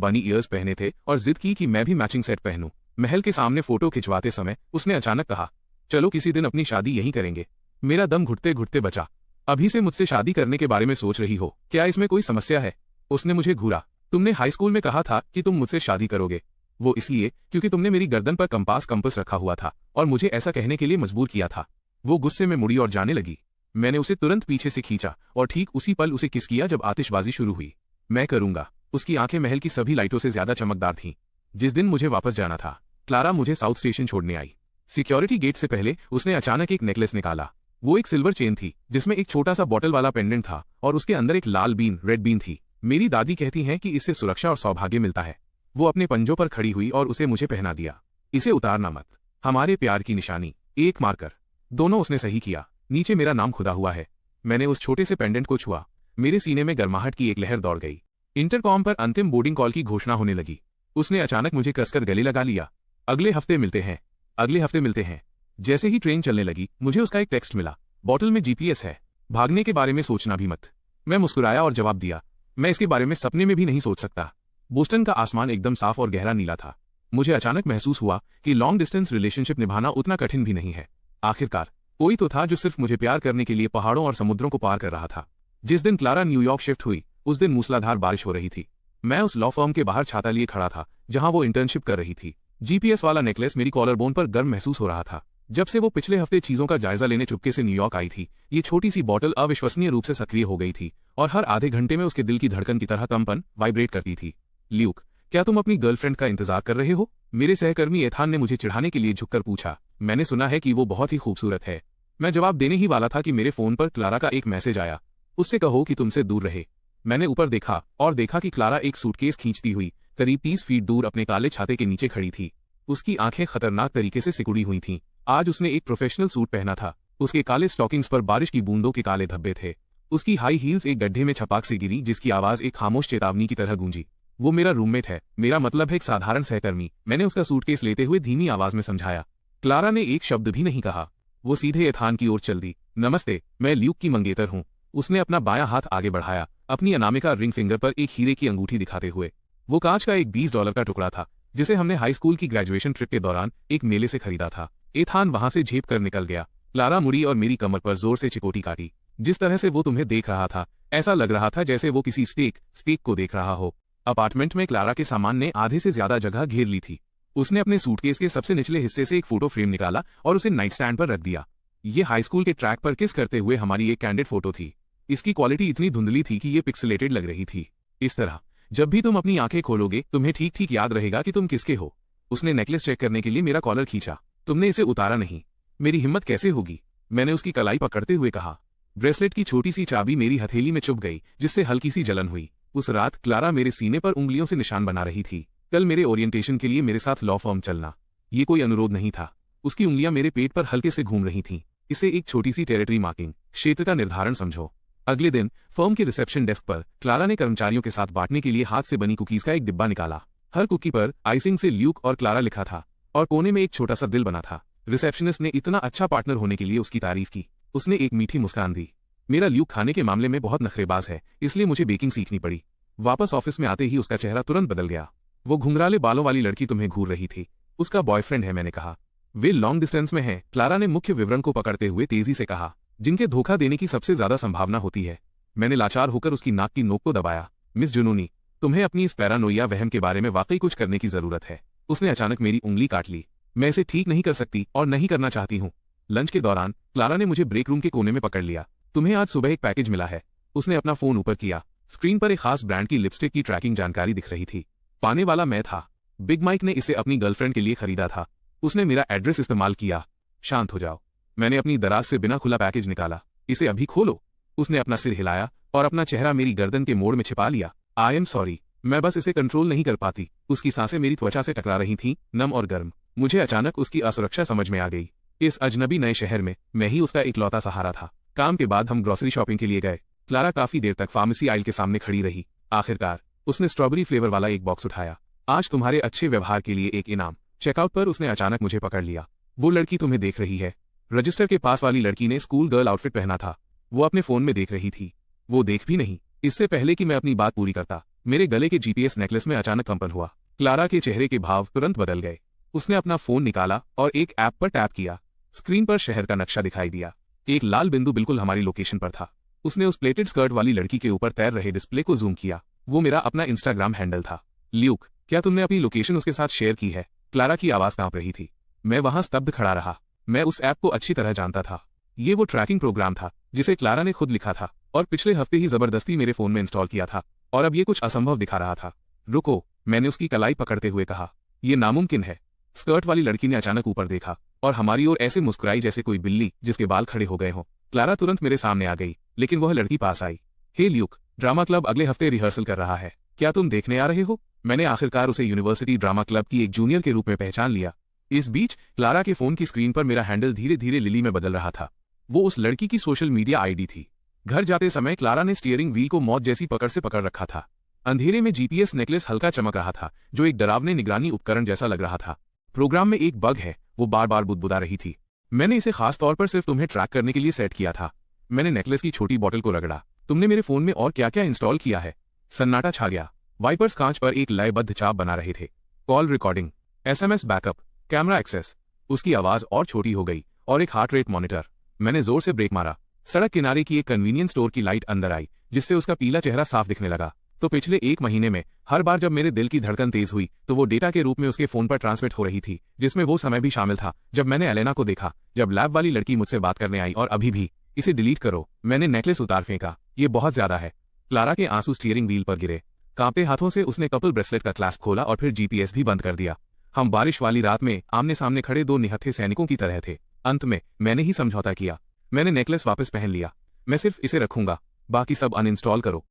पहने थे और जिद की कि मैं भी मैचिंग सेट पहनूं। महल के सामने फोटो खिंचवाते समय उसने अचानक कहा, चलो किसी दिन अपनी शादी यहीं करेंगे। मेरा दम घुटते घुटते बचा। अभी से मुझसे शादी करने के बारे में सोच रही हो? क्या इसमें कोई समस्या है? उसने मुझे घूरा। तुमने हाई स्कूल में कहा था कि तुम मुझसे शादी करोगे। वो इसलिए क्योंकि तुमने मेरी गर्दन पर कंपास रखा हुआ था और मुझे ऐसा कहने के लिए मजबूर किया था। वो गुस्से में मुड़ी और जाने लगी। मैंने उसे तुरंत पीछे से खींचा और ठीक उसी पल उसे किस किया जब आतिशबाजी शुरू हुई। मैं करूंगा। उसकी आंखें महल की सभी लाइटों से ज्यादा चमकदार थीं। जिस दिन मुझे वापस जाना था, क्लारा मुझे साउथ स्टेशन छोड़ने आई। सिक्योरिटी गेट से पहले उसने अचानक एक नेकलेस निकाला। वो एक सिल्वर चेन थी जिसमें एक छोटा सा बॉटल वाला पेंडेंट था और उसके अंदर एक लाल बीन, रेड बीन थी। मेरी दादी कहती हैं कि इससे सुरक्षा और सौभाग्य मिलता है। वो अपने पंजों पर खड़ी हुई और उसे मुझे पहना दिया। इसे उतारना मत। हमारे प्यार की निशानी, एक मार्कर। दोनों उसने सही किया। नीचे मेरा नाम खुदा हुआ है। मैंने उस छोटे से पेंडेंट को छुआ। मेरे सीने में गर्माहट की एक लहर दौड़ गई। इंटरकॉम पर अंतिम बोर्डिंग कॉल की घोषणा होने लगी। उसने अचानक मुझे कसकर गले लगा लिया। अगले हफ्ते मिलते हैं। जैसे ही ट्रेन चलने लगी, मुझे उसका एक टेक्स्ट मिला। बॉटल में जीपीएस है। भागने के बारे में सोचना भी मत। मैं मुस्कुराया और जवाब दिया, मैं इसके बारे में सपने में भी नहीं सोच सकता। बोस्टन का आसमान एकदम साफ और गहरा नीला था। मुझे अचानक महसूस हुआ कि लॉन्ग डिस्टेंस रिलेशनशिप निभाना उतना कठिन भी नहीं है। आखिरकार कोई तो था जो सिर्फ मुझे प्यार करने के लिए पहाड़ों और समुद्रों को पार कर रहा था। जिस दिन क्लारा न्यूयॉर्क शिफ्ट हुई, उस दिन मूसलाधार बारिश हो रही थी। मैं उस लॉ फर्म के बाहर छाता लिए खड़ा था जहां वो इंटर्नशिप कर रही थी। जीपीएस वाला नेकलेस मेरी कॉलर बोन पर गर्म महसूस हो रहा था। जब से वो पिछले हफ्ते चीजों का जायजा लेने चुपके से न्यूयॉर्क आई थी, ये छोटी सी बॉटल अविश्वसनीय रूप से सक्रिय हो गई थी और हर आधे घंटे में उसके दिल की धड़कन की तरह कंपन वाइब्रेट करती थी। ल्यूक, क्या तुम अपनी गर्लफ्रेंड का इंतजार कर रहे हो? मेरे सहकर्मी एथान ने मुझे चिढ़ाने के लिए झुककर पूछा। मैंने सुना है कि वो बहुत ही खूबसूरत है। मैं जवाब देने ही वाला था कि मेरे फोन पर क्लारा का एक मैसेज आया। उससे कहो कि तुमसे दूर रहे। मैंने ऊपर देखा और देखा कि क्लारा एक सूटकेस खींचती हुई करीब 30 फीट दूर अपने काले छाते के नीचे खड़ी थी। उसकी आंखें खतरनाक तरीके से सिकुड़ी हुई थीं। आज उसने एक प्रोफेशनल सूट पहना था। उसके काले स्टॉकिंग्स पर बारिश की बूंदों के काले धब्बे थे। उसकी हाई हील्स एक गड्ढे में छपाक से गिरी जिसकी आवाज एक खामोश चेतावनी की तरह गूंजी। वो मेरा रूममेट है, मेरा मतलब है एक साधारण सहकर्मी। मैंने उसका सूटकेस लेते हुए धीमी आवाज में समझाया। क्लारा ने एक शब्द भी नहीं कहा। वो सीधे एथान की ओर चल दी। नमस्ते, मैं ल्यूक की मंगेतर हूँ। उसने अपना बायां हाथ आगे बढ़ाया, अपनी अनामिका रिंग फिंगर पर एक हीरे की अंगूठी दिखाते हुए। वो कांच का एक $20 का टुकड़ा था जिसे हमने हाई स्कूल की ग्रेजुएशन ट्रिप के दौरान एक मेले से खरीदा था। एथान वहां से झेप कर निकल गया। क्लारा मुड़ी और मेरी कमर पर जोर से चिकोटी काटी। जिस तरह से वो तुम्हें देख रहा था, ऐसा लग रहा था जैसे वो किसी स्टेक को देख रहा हो। अपार्टमेंट में क्लारा के सामान ने आधे से ज्यादा जगह घेर ली थी। उसने अपने सूटकेस के सबसे निचले हिस्से से एक फोटो फ्रेम निकाला और उसे नाइट स्टैंड पर रख दिया। ये हाई स्कूल के ट्रैक पर किस करते हुए हमारी एक कैंडिड फोटो थी। इसकी क्वालिटी इतनी धुंधली थी कि ये पिक्सेलेटेड लग रही थी। इस तरह जब भी तुम अपनी आंखें खोलोगे, तुम्हें ठीक ठीक याद रहेगा कि तुम किसके हो। उसने नेकलेस चेक करने के लिए मेरा कॉलर खींचा। तुमने इसे उतारा नहीं। मेरी हिम्मत कैसे होगी? मैंने उसकी कलाई पकड़ते हुए कहा। ब्रेसलेट की छोटी सी चाबी मेरी हथेली में चुभ गई, जिससे हल्की सी जलन हुई। उस रात क्लारा मेरे सीने पर उंगलियों से निशान बना रही थी। कल मेरे ओरिएंटेशन के लिए मेरे साथ लॉ फर्म चलना, ये कोई अनुरोध नहीं था। उसकी उंगलियां मेरे पेट पर हल्के से घूम रही थीं। इसे एक छोटी सी टेरिटरी मार्किंग, क्षेत्र का निर्धारण समझो। अगले दिन फर्म के रिसेप्शन डेस्क पर क्लारा ने कर्मचारियों के साथ बांटने के लिए हाथ से बनी कुकीज का एक डिब्बा निकाला। हर कुकी पर आइसिंग से ल्यूक और क्लारा लिखा था और कोने में एक छोटा सा दिल बना था। रिसेप्शनिस्ट ने इतना अच्छा पार्टनर होने के लिए उसकी तारीफ की। उसने एक मीठी मुस्कान दी। मेरा ल्यूक खाने के मामले में बहुत नखरेबाज है, इसलिए मुझे बेकिंग सीखनी पड़ी। वापस ऑफिस में आते ही उसका चेहरा तुरंत बदल गया। वो घुंघराले बालों वाली लड़की तुम्हें घूर रही थी। उसका बॉयफ्रेंड है, मैंने कहा। वे लॉन्ग डिस्टेंस में हैं, क्लारा ने मुख्य विवरण को पकड़ते हुए तेजी से कहा, जिनके धोखा देने की सबसे ज्यादा संभावना होती है। मैंने लाचार होकर उसकी नाक की नोक को दबाया। मिस जुनूनी, तुम्हें अपनी इस पैरानोइया वहम के बारे में वाकई कुछ करने की जरूरत है। उसने अचानक मेरी उंगली काट ली। मैं इसे ठीक नहीं कर सकती और नहीं करना चाहती हूँ। लंच के दौरान क्लारा ने मुझे ब्रेक रूम के कोने में पकड़ लिया। तुम्हें आज सुबह एक पैकेज मिला है। उसने अपना फोन ऊपर किया। स्क्रीन पर एक खास ब्रांड की लिपस्टिक की ट्रैकिंग जानकारी दिख रही थी। पाने वाला मैं था। बिग माइक ने इसे अपनी गर्लफ्रेंड के लिए खरीदा था। उसने मेरा एड्रेस इस्तेमाल किया। शांत हो जाओ। मैंने अपनी दराज से बिना खुला पैकेज निकाला। इसे अभी खोलो। उसने अपना सिर हिलाया और अपना चेहरा मेरी गर्दन के मोड़ में छिपा लिया। आई एम सॉरी, मैं बस इसे कंट्रोल नहीं कर पाती। उसकी सांसें मेरी त्वचा से टकरा रही थीं, नम और गर्म। मुझे अचानक उसकी असुरक्षा समझ में आ गई। इस अजनबी नए शहर में मैं ही उसका इकलौता सहारा था। काम के बाद हम ग्रोसरी शॉपिंग के लिए गए। क्लारा काफी देर तक फार्मेसी आइल के सामने खड़ी रही। आखिरकार उसने स्ट्रॉबेरी फ्लेवर वाला एक बॉक्स उठाया। आज तुम्हारे अच्छे व्यवहार के लिए एक इनाम। चेकआउट पर उसने अचानक मुझे पकड़ लिया। वो लड़की तुम्हें देख रही है। रजिस्टर के पास वाली लड़की ने स्कूल गर्ल आउटफिट पहना था। वो अपने फोन में देख रही थी। वो देख भी नहीं। इससे पहले कि मैं अपनी बात पूरी करता, मेरे गले के जीपीएस नेकलेस में अचानक कंपन हुआ। क्लारा के चेहरे के भाव तुरंत बदल गए। उसने अपना फोन निकाला और एक ऐप पर टैप किया। स्क्रीन पर शहर का नक्शा दिखाई दिया। एक लाल बिंदु बिल्कुल हमारी लोकेशन पर था। उसने उस प्लेटेड स्कर्ट वाली लड़की के ऊपर तैर रहे डिस्प्ले को जूम किया। वो मेरा अपना इंस्टाग्राम हैंडल था। ल्यूक, क्या तुमने अपनी लोकेशन उसके साथ शेयर की है? क्लारा की आवाज कांप रही थी। मैं वहां स्तब्ध खड़ा रहा। मैं उस ऐप को अच्छी तरह जानता था। ये वो ट्रैकिंग प्रोग्राम था जिसे क्लारा ने खुद लिखा था और पिछले हफ्ते ही जबरदस्ती मेरे फोन में इंस्टॉल किया था। और अब ये कुछ असंभव दिखा रहा था। रुको, मैंने उसकी कलाई पकड़ते हुए कहा। यह नामुमकिन है। स्कर्ट वाली लड़की ने अचानक ऊपर देखा और हमारी ओर ऐसे मुस्कुराई जैसे कोई बिल्ली जिसके बाल खड़े हो गए हों। क्लारा तुरंत मेरे सामने आ गई, लेकिन वह लड़की पास आई। हे ल्यूक, ड्रामा क्लब अगले हफ्ते रिहर्सल कर रहा है। क्या तुम देखने आ रहे हो? मैंने आखिरकार उसे यूनिवर्सिटी ड्रामा क्लब की एक जूनियर के रूप में पहचान लिया। इस बीच क्लारा के फोन की स्क्रीन पर मेरा हैंडल धीरे धीरे लिली में बदल रहा था। वो उस लड़की की सोशल मीडिया आईडी थी। घर जाते समय क्लारा ने स्टीयरिंग व्हील को मौत जैसी पकड़ से पकड़ रखा था। अंधेरे में जीपीएस नेकलेस हल्का चमक रहा था, जो एक डरावने निगरानी उपकरण जैसा लग रहा था। प्रोग्राम में एक बग है, वो बार बार बुदबुदा रही थी। मैंने इसे खास तौर पर सिर्फ तुम्हें ट्रैक करने के लिए सेट किया था। मैंने नेकलेस की छोटी बोतल को रगड़ा। तुमने मेरे फोन में और क्या क्या इंस्टॉल किया है? सन्नाटा छा गया। वाइपर्स कांच पर एक लयबद्ध चाप बना रहे थे। Call recording, SMS backup, camera access. उसकी आवाज और छोटी हो गई और एक हार्ट रेट मॉनिटर। मैंने जोर से ब्रेक मारा। सड़क किनारे की एक कन्वीनियंस स्टोर की लाइट अंदर आई, जिससे उसका पीला चेहरा साफ दिखने लगा। तो पिछले एक महीने में हर बार जब मेरे दिल की धड़कन तेज हुई तो वो डेटा के रूप में उसके फोन पर ट्रांसमिट हो रही थी, जिसमें वो समय भी शामिल था जब मैंने एलेना को देखा, जब लैब वाली लड़की मुझसे बात करने आई, और अभी भी। इसे डिलीट करो। मैंने नेकलेस उतार फेंका। ये बहुत ज्यादा है। क्लारा के आंसू स्टीयरिंग व्हील पर गिरे। कांपते हाथों से उसने कपल ब्रेसलेट का क्लैस्प खोला और फिर जीपीएस भी बंद कर दिया। हम बारिश वाली रात में आमने सामने खड़े दो निहत्थे सैनिकों की तरह थे। अंत में मैंने ही समझौता किया। मैंने नेकलेस वापस पहन लिया। मैं सिर्फ इसे रखूंगा, बाकी सब अनइंस्टॉल करो।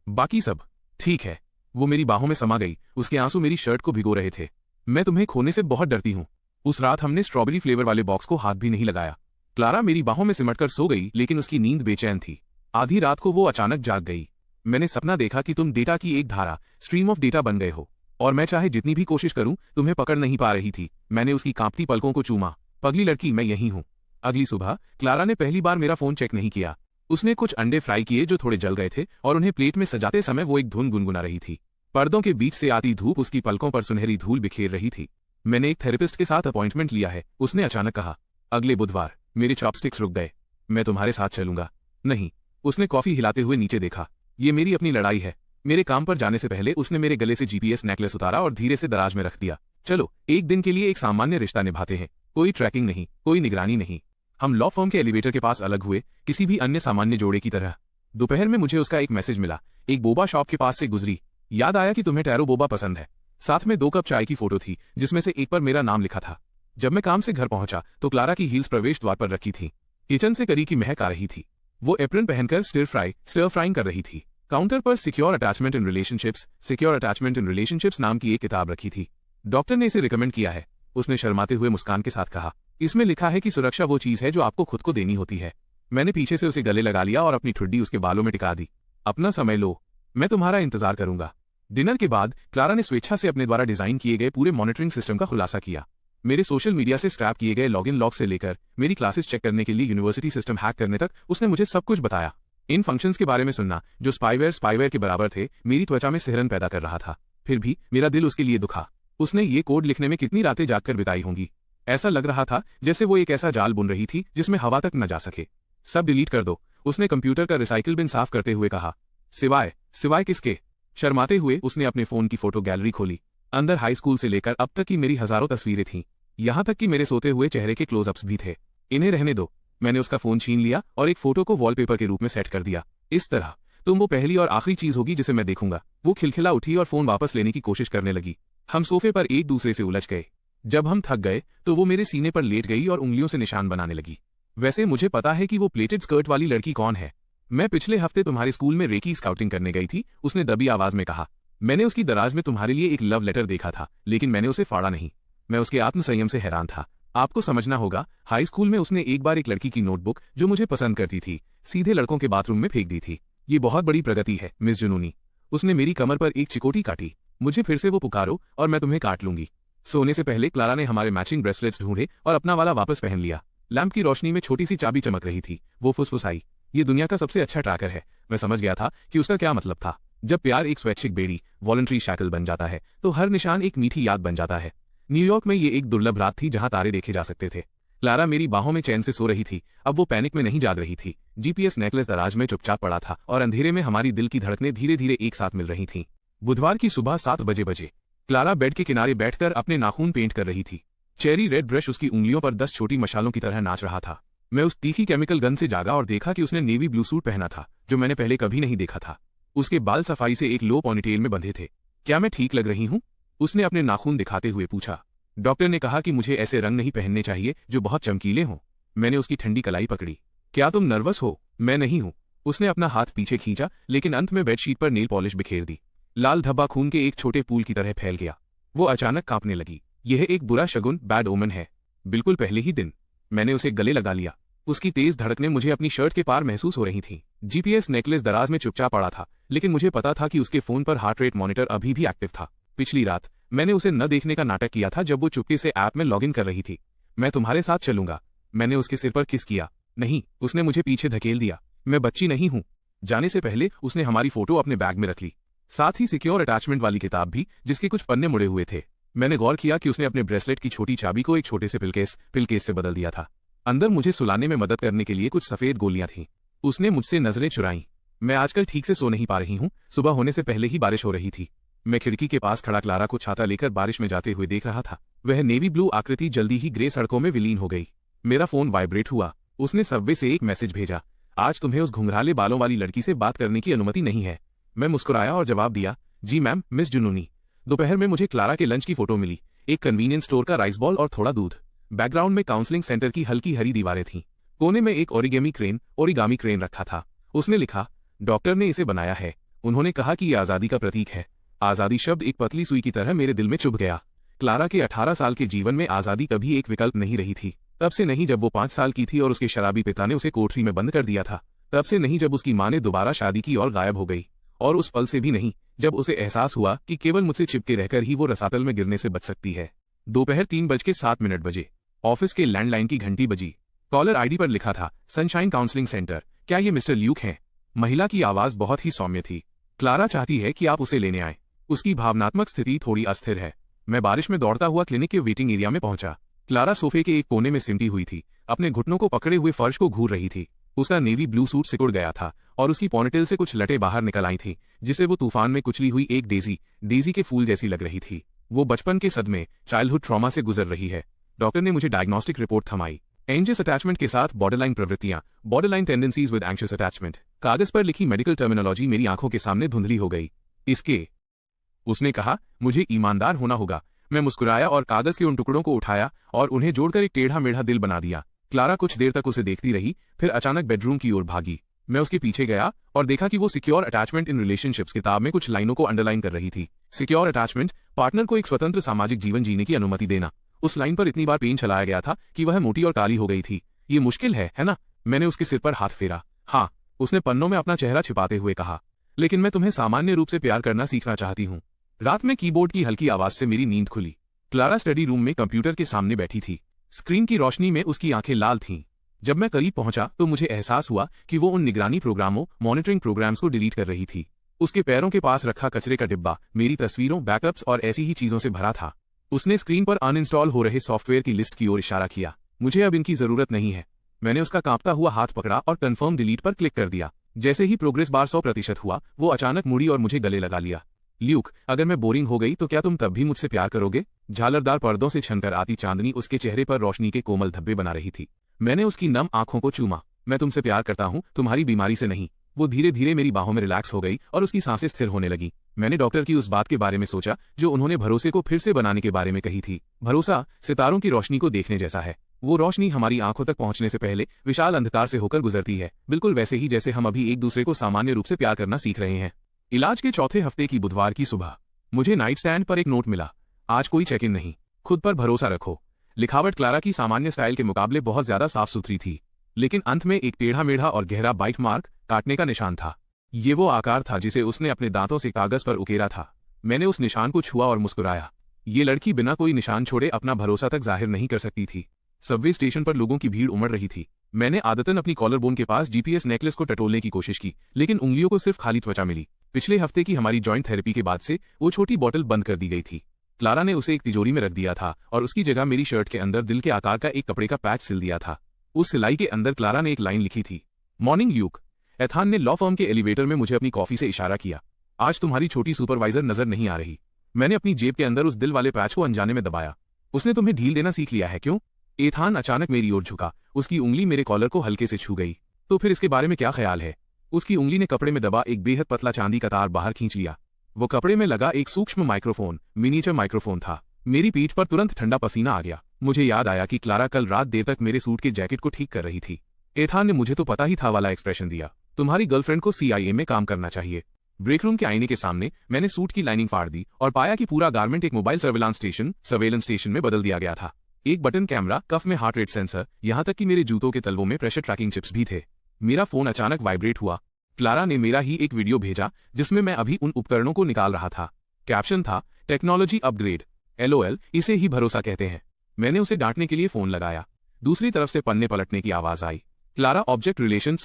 बाकी सब? ठीक है। वो मेरी बाहों में समा गई। उसके आंसू मेरी शर्ट को भिगो रहे थे। मैं तुम्हें खोने से बहुत डरती हूँ। उस रात हमने स्ट्रॉबेरी फ्लेवर वाले बॉक्स को हाथ भी नहीं लगाया। क्लारा मेरी बाहों में सिमटकर सो गई, लेकिन उसकी नींद बेचैन थी। आधी रात को वो अचानक जाग गई। मैंने सपना देखा कि तुम डेटा की एक धारा, स्ट्रीम ऑफ डेटा बन गए हो, और मैं चाहे जितनी भी कोशिश करूं तुम्हें पकड़ नहीं पा रही थी। मैंने उसकी कांपती पलकों को चूमा। पगली लड़की, मैं यही हूं। अगली सुबह क्लारा ने पहली बार मेरा फोन चेक नहीं किया। उसने कुछ अंडे फ्राई किए जो थोड़े जल गए थे, और उन्हें प्लेट में सजाते समय वो एक धुन गुनगुना रही थी। पर्दों के बीच से आती धूप उसकी पलकों पर सुनहरी धूल बिखेर रही थी। मैंने एक थेरेपिस्ट के साथ अपॉइंटमेंट लिया है, उसने अचानक कहा। अगले बुधवार। मेरे चॉपस्टिक्स रुक गए। मैं तुम्हारे साथ चलूंगा। नहीं। उसने कॉफी हिलाते हुए नीचे देखा। ये मेरी अपनी लड़ाई है। मेरे काम पर जाने से पहले उसने मेरे गले से जीपीएस नेकलेस उतारा और धीरे से दराज में रख दिया। चलो, एक दिन के लिए एक सामान्य रिश्ता निभाते हैं। कोई ट्रैकिंग नहीं, कोई निगरानी नहीं। हम लॉ फर्म के एलिवेटर के पास अलग हुए, किसी भी अन्य सामान्य जोड़े की तरह। दोपहर में मुझे उसका एक मैसेज मिला। एक बोबा शॉप के पास से गुजरी। याद आया कि तुम्हें टैरो बोबा पसंद है। साथ में 2 कप चाय की फोटो थी, जिसमें से एक पर मेरा नाम लिखा था। जब मैं काम से घर पहुंचा तो क्लारा की हील्स प्रवेश द्वार पर रखी थी। किचन से करी की महक आ रही थी। वो एप्रन पहनकर स्टर फ्राइंग कर रही थी। काउंटर पर सिक्योर अटैचमेंट इन रिलेशनशिप्स नाम की एक किताब रखी थी। डॉक्टर ने इसे रिकमेंड किया है, उसने शर्माते हुए मुस्कान के साथ कहा। इसमें लिखा है कि सुरक्षा वो चीज है जो आपको खुद को देनी होती है। मैंने पीछे से उसे गले लगा लिया और अपनी ठुड्डी उसके बालों में टिका दी। अपना समय लो, मैं तुम्हारा इंतजार करूंगा। डिनर के बाद क्लारा ने स्वेच्छा से अपने द्वारा डिजाइन किए गए पूरे मॉनिटरिंग सिस्टम का खुलासा किया। मेरे सोशल मीडिया से स्क्रैप किए गए लॉगिन लॉग से लेकर मेरी क्लासेस चेक करने के लिए यूनिवर्सिटी सिस्टम हैक करने तक उसने मुझे सब कुछ बताया। इन फंक्शंस के बारे में सुनना, जो स्पाईवेयर के बराबर थे, मेरी त्वचा में सिहरन पैदा कर रहा था। फिर भी मेरा दिल उसके लिए दुखा। उसने ये कोड लिखने में कितनी रातें जागकर बिताई होंगी। ऐसा लग रहा था जैसे वो एक ऐसा जाल बुन रही थी जिसमें हवा तक न जा सके। सब डिलीट कर दो, उसने कंप्यूटर का रिसाइकिल बिन साफ करते हुए कहा। सिवाय किसके? शर्माते हुए उसने अपने फोन की फोटो गैलरी खोली। अंदर हाई स्कूल से लेकर अब तक की मेरी हजारों तस्वीरें थीं। यहां तक कि मेरे सोते हुए चेहरे के क्लोजअप्स भी थे। इन्हें रहने दो, मैंने उसका फोन छीन लिया और एक फोटो को वॉलपेपर के रूप में सेट कर दिया। इस तरह तुम वो पहली और आखिरी चीज होगी जिसे मैं देखूंगा। वो खिलखिला उठी और फोन वापस लेने की कोशिश करने लगी। हम सोफे पर एक दूसरे से उलझ गए। जब हम थक गए तो वो मेरे सीने पर लेट गई और उंगलियों से निशान बनाने लगी। वैसे मुझे पता है कि वो प्लेटेड स्कर्ट वाली लड़की कौन है। मैं पिछले हफ्ते तुम्हारे स्कूल में रेकी स्काउटिंग करने गई थी, उसने दबी आवाज में कहा। मैंने उसकी दराज में तुम्हारे लिए एक लव लेटर देखा था, लेकिन मैंने उसे फाड़ा नहीं। मैं उसके आत्मसंयम से हैरान था। आपको समझना होगा, हाई स्कूल में उसने एक बार एक लड़की की नोटबुक जो मुझे पसंद करती थी सीधे लड़कों के बाथरूम में फेंक दी थी। ये बहुत बड़ी प्रगति है मिस जुनूनी। उसने मेरी कमर पर एक चिकोटी काटी। मुझे फिर से वो पुकारो और मैं तुम्हें काट लूंगी। सोने से पहले क्लारा ने हमारे मैचिंग ब्रेसलेट्स ढूंढे और अपना वाला वापस पहन लिया। लैंप की रोशनी में छोटी सी चाबी चमक रही थी। वो फुसफुसाई, ये दुनिया का सबसे अच्छा ट्रैकर है। मैं समझ गया था कि उसका क्या मतलब था। जब प्यार एक स्वैच्छिक बेड़ी वॉलंटरी शैकल बन जाता है तो हर निशान एक मीठी याद बन जाता है। न्यूयॉर्क में ये एक दुर्लभ रात थी जहां तारे देखे जा सकते थे। क्लारा मेरी बाहों में चैन से सो रही थी। अब वो पैनिक में नहीं जाग रही थी। जीपीएस नेकलेस दराज में चुपचाप पड़ा था और अंधेरे में हमारी दिल की धड़कनें धीरे धीरे एक साथ मिल रही थीं। बुधवार की सुबह 7 बजे क्लारा बेड के किनारे बैठकर अपने नाखून पेंट कर रही थी। चेरी रेड ब्रश उसकी उंगलियों पर 10 छोटी मशालों की तरह नाच रहा था। मैं उस तीखी केमिकल गन से जागा और देखा कि उसने नेवी ब्लू सूट पहना था, जो मैंने पहले कभी नहीं देखा था। उसके बाल सफाई से एक लो पोनीटेल में बंधे थे। क्या मैं ठीक लग रही हूं? उसने अपने नाखून दिखाते हुए पूछा। डॉक्टर ने कहा कि मुझे ऐसे रंग नहीं पहनने चाहिए जो बहुत चमकीले हों। मैंने उसकी ठंडी कलाई पकड़ी। क्या तुम नर्वस हो? मैं नहीं हूं। उसने अपना हाथ पीछे खींचा, लेकिन अंत में बेडशीट पर नेल पॉलिश बिखेर दी। लाल धब्बा खून के एक छोटे पूल की तरह फैल गया। वो अचानक कांपने लगी। यह एक बुरा शगुन, बैड ओमन है। बिल्कुल पहले ही दिन। मैंने उसे गले लगा लिया। उसकी तेज धड़कनें मुझे अपनी शर्ट के पार महसूस हो रही थीं। जीपीएस नेकलेस दराज में चुपचाप पड़ा था, लेकिन मुझे पता था कि उसके फोन पर हार्ट रेट मॉनिटर अभी भी एक्टिव था। पिछली रात मैंने उसे न देखने का नाटक किया था जब वो चुपके से ऐप में लॉगिन कर रही थी। मैं तुम्हारे साथ चलूंगा। मैंने उसके सिर पर किस किया। नहीं, उसने मुझे पीछे धकेल दिया। मैं बच्ची नहीं हूं। जाने से पहले उसने हमारी फोटो अपने बैग में रख ली, साथ ही सिक्योर अटैचमेंट वाली किताब भी, जिसके कुछ पन्ने मुड़े हुए थे। मैंने गौर किया कि उसने अपने ब्रेसलेट की छोटी चाबी को एक छोटे से पिलकेस से बदल दिया था। अंदर मुझे सुलाने में मदद करने के लिए कुछ सफेद गोलियां थीं। उसने मुझसे नजरें चुराईं। मैं आजकल ठीक से सो नहीं पा रही हूं। सुबह होने से पहले ही बारिश हो रही थी। मैं खिड़की के पास खड़ा क्लारा को छाता लेकर बारिश में जाते हुए देख रहा था। वह नेवी ब्लू आकृति जल्दी ही ग्रे सड़कों में विलीन हो गई। मेरा फोन वाइब्रेट हुआ। उसने सबवे से एक मैसेज भेजा। आज तुम्हें उस घुंघराले बालों वाली लड़की से बात करने की अनुमति नहीं है। मैं मुस्कुराया और जवाब दिया, जी मैम, मिस जुनूनी। दोपहर में मुझे क्लारा के लंच की फोटो मिली। एक कन्वीनियंस स्टोर का राइस बॉल और थोड़ा दूध। बैकग्राउंड में काउंसलिंग सेंटर की हल्की हरी दीवारें थीं। कोने में एक ओरिगामी क्रेन रखा था। उसने लिखा, डॉक्टर ने इसे बनाया है। उन्होंने कहा कि यह आजादी का प्रतीक है। आजादी शब्द एक पतली सुई की तरह मेरे दिल में चुभ गया। क्लारा के 18 साल के जीवन में आजादी कभी एक विकल्प नहीं रही थी। तब से नहीं जब वो 5 साल की थी और उसके शराबी पिता ने उसे कोठरी में बंद कर दिया था। तब से नहीं जब उसकी मां ने दोबारा शादी की और गायब हो गई। और उस पल से भी नहीं जब उसे एहसास हुआ कि केवल मुझसे चिपके रहकर ही वो रसातल में गिरने से बच सकती है। दोपहर 3:07 ऑफिस के लैंडलाइन की घंटी बजी। कॉलर आईडी पर लिखा था, सनशाइन काउंसलिंग सेंटर। क्या ये मिस्टर ल्यूक हैं? महिला की आवाज बहुत ही सौम्य थी। क्लारा चाहती है कि आप उसे लेने आए। उसकी भावनात्मक स्थिति थोड़ी अस्थिर है। मैं बारिश में दौड़ता हुआ क्लिनिक के वेटिंग एरिया में पहुंचा। क्लारा सोफे के एक कोने में सिमटी हुई थी, अपने घुटनों को पकड़े हुए फर्श को घूर रही थी। उसका नेवी ब्लू सूट सिकुड़ गया था और उसकी पोनीटेल से कुछ लटें बाहर निकल आई थी, जिससे वो तूफान में कुचली हुई एक डेजी के फूल जैसी लग रही थी। वो बचपन के सदमे, चाइल्डहुड ट्रॉमा से गुजर रही है। डॉक्टर ने मुझे डायग्नोस्टिक रिपोर्ट थमाई। एंजियस अटैचमेंट के साथ बॉर्डरलाइन प्रवृत्तियां, borderline tendencies with anxious attachment. कागज पर लिखी मेडिकल टर्मिनोलॉजी मेरी आंखों के सामने धुंधली हो गई। इसके, उसने कहा, मुझे ईमानदार होना होगा। मैं मुस्कुराया और कागज के उन टुकड़ों को उठाया और उन्हें जोड़कर एक टेढ़ा मेढ़ा दिल बना दिया। क्लारा कुछ देर तक उसे देखती रही, फिर अचानक बेडरूम की ओर भागी। मैं उसके पीछे गया और देखा कि वो सिक्योर अटैचमेंट इन रिलेशनशिप्स किताब में कुछ लाइनों को अंडरलाइन कर रही थी। सिक्योर अटैचमेंट, पार्टनर को एक स्वतंत्र सामाजिक जीवन जीने की अनुमति देना। उस लाइन पर इतनी बार पेन चलाया गया था कि वह मोटी और काली हो गई थी। ये मुश्किल है ना? मैंने उसके सिर पर हाथ फेरा। हाँ, उसने पन्नों में अपना चेहरा छिपाते हुए कहा, लेकिन मैं तुम्हें सामान्य रूप से प्यार करना सीखना चाहती हूँ। रात में कीबोर्ड की हल्की आवाज से मेरी नींद खुली। क्लारा स्टडी रूम में कंप्यूटर के सामने बैठी थी। स्क्रीन की रोशनी में उसकी आंखें लाल थीं। जब मैं करीब पहुंचा तो मुझे एहसास हुआ कि वो उन निगरानी प्रोग्रामों, मॉनिटरिंग प्रोग्राम्स को डिलीट कर रही थी। उसके पैरों के पास रखा कचरे का डिब्बा मेरी तस्वीरों, बैकअप्स और ऐसी ही चीजों से भरा था। उसने स्क्रीन पर अनइंस्टॉल हो रहे सॉफ्टवेयर की लिस्ट की ओर इशारा किया। मुझे अब इनकी जरूरत नहीं है। मैंने उसका कांपता हुआ हाथ पकड़ा और कन्फर्म डिलीट पर क्लिक कर दिया। जैसे ही प्रोग्रेस बार 100% हुआ, वो अचानक मुड़ी और मुझे गले लगा लिया। ल्यूक, अगर मैं बोरिंग हो गई तो क्या तुम तब भी मुझसे प्यार करोगे? झालरदार पर्दों से छनकर आती चांदनी उसके चेहरे पर रोशनी के कोमल धब्बे बना रही थी। मैंने उसकी नम आंखों को चूमा। मैं तुमसे प्यार करता हूँ, तुम्हारी बीमारी से नहीं। वो धीरे धीरे मेरी बाहों में रिलैक्स हो गई और उसकी सांसें स्थिर होने लगी। मैंने डॉक्टर की उस बात के बारे में सोचा जो उन्होंने भरोसे को फिर से बनाने के बारे में कही थी। भरोसा सितारों की रोशनी को देखने जैसा है। वो रोशनी हमारी आंखों तक पहुंचने से पहले विशाल अंधकार से होकर गुजरती है, बिल्कुल वैसे ही जैसे हम अभी एक दूसरे को सामान्य रूप से प्यार करना सीख रहे हैं। इलाज के चौथे हफ्ते की बुधवार की सुबह मुझे नाइट स्टैंड पर एक नोट मिला। आज कोई चेक इन नहीं, खुद पर भरोसा रखो। लिखावट क्लारा की सामान्य स्टाइल के मुकाबले बहुत ज्यादा साफ सुथरी थी, लेकिन अंत में एक टेढ़ा मेढ़ा और गहरा बाइट मार्क, काटने का निशान था। ये वो आकार था जिसे उसने अपने दांतों से कागज पर उकेरा था। मैंने उस निशान को छुआ और मुस्कुराया। ये लड़की बिना कोई निशान छोड़े अपना भरोसा तक जाहिर नहीं कर सकती थी। सबवे स्टेशन पर लोगों की भीड़ उमड़ रही थी। मैंने आदतन अपनी कॉलर बोन के पास जीपीएस नेकलेस को टटोलने की कोशिश की, लेकिन उंगलियों को सिर्फ खाली त्वचा मिली। पिछले हफ्ते की हमारी जॉइंट थेरेपी के बाद से वो छोटी बोतल बंद कर दी गई थी। क्लारा ने उसे एक तिजोरी में रख दिया था और उसकी जगह मेरी शर्ट के अंदर दिल के आकार का एक कपड़े का पैच सिल दिया था। उस सिलाई के अंदर क्लारा ने एक लाइन लिखी थी, मॉर्निंग ल्यूक। एथान ने लॉ फर्म के एलिवेटर में मुझे अपनी कॉफी से इशारा किया। आज तुम्हारी छोटी सुपरवाइजर नजर नहीं आ रही। मैंने अपनी जेब के अंदर उस दिल वाले पैच को अनजाने में दबाया। उसने तुम्हें ढील देना सीख लिया है क्यों? एथान अचानक मेरी ओर झुका। उसकी उंगली मेरे कॉलर को हल्के से छू गई। तो फिर इसके बारे में क्या ख्याल है? उसकी उंगली ने कपड़े में दबा एक बेहद पतला चांदी का तार बाहर खींच लिया। वो कपड़े में लगा एक सूक्ष्म माइक्रोफोन, मिनीचर माइक्रोफोन था। मेरी पीठ पर तुरंत ठंडा पसीना आ गया। मुझे याद आया कि क्लारा कल रात देर तक मेरे सूट के जैकेट को ठीक कर रही थी। एथान ने मुझे तो पता ही था वाला एक्सप्रेशन दिया, तुम्हारी गर्लफ्रेंड को CIA में काम करना चाहिए। ब्रेक रूम के आईने के सामने मैंने सूट की लाइनिंग फाड़ दी और पाया कि पूरा गारमेंट एक मोबाइल सर्वेलेंस स्टेशन में बदल दिया गया था। एक बटन कैमरा, कफ में हार्ट रेट सेंसर, यहाँ तक कि मेरे जूतों के तलवों में प्रेशर ट्रैकिंग चिप्स भी थे। मेरा फोन अचानक वाइब्रेट हुआ। क्लारा ने मेरा ही एक वीडियो भेजा जिसमें मैं अभी उन उपकरणों को निकाल रहा था। कैप्शन था, टेक्नोलॉजी अपग्रेड, LOL, इसे ही भरोसा कहते हैं। मैंने उसे डांटने के लिए फोन लगाया। दूसरी तरफ से पन्ने पलटने की आवाज आई। क्लारा ऑब्जेक्ट रिलेशन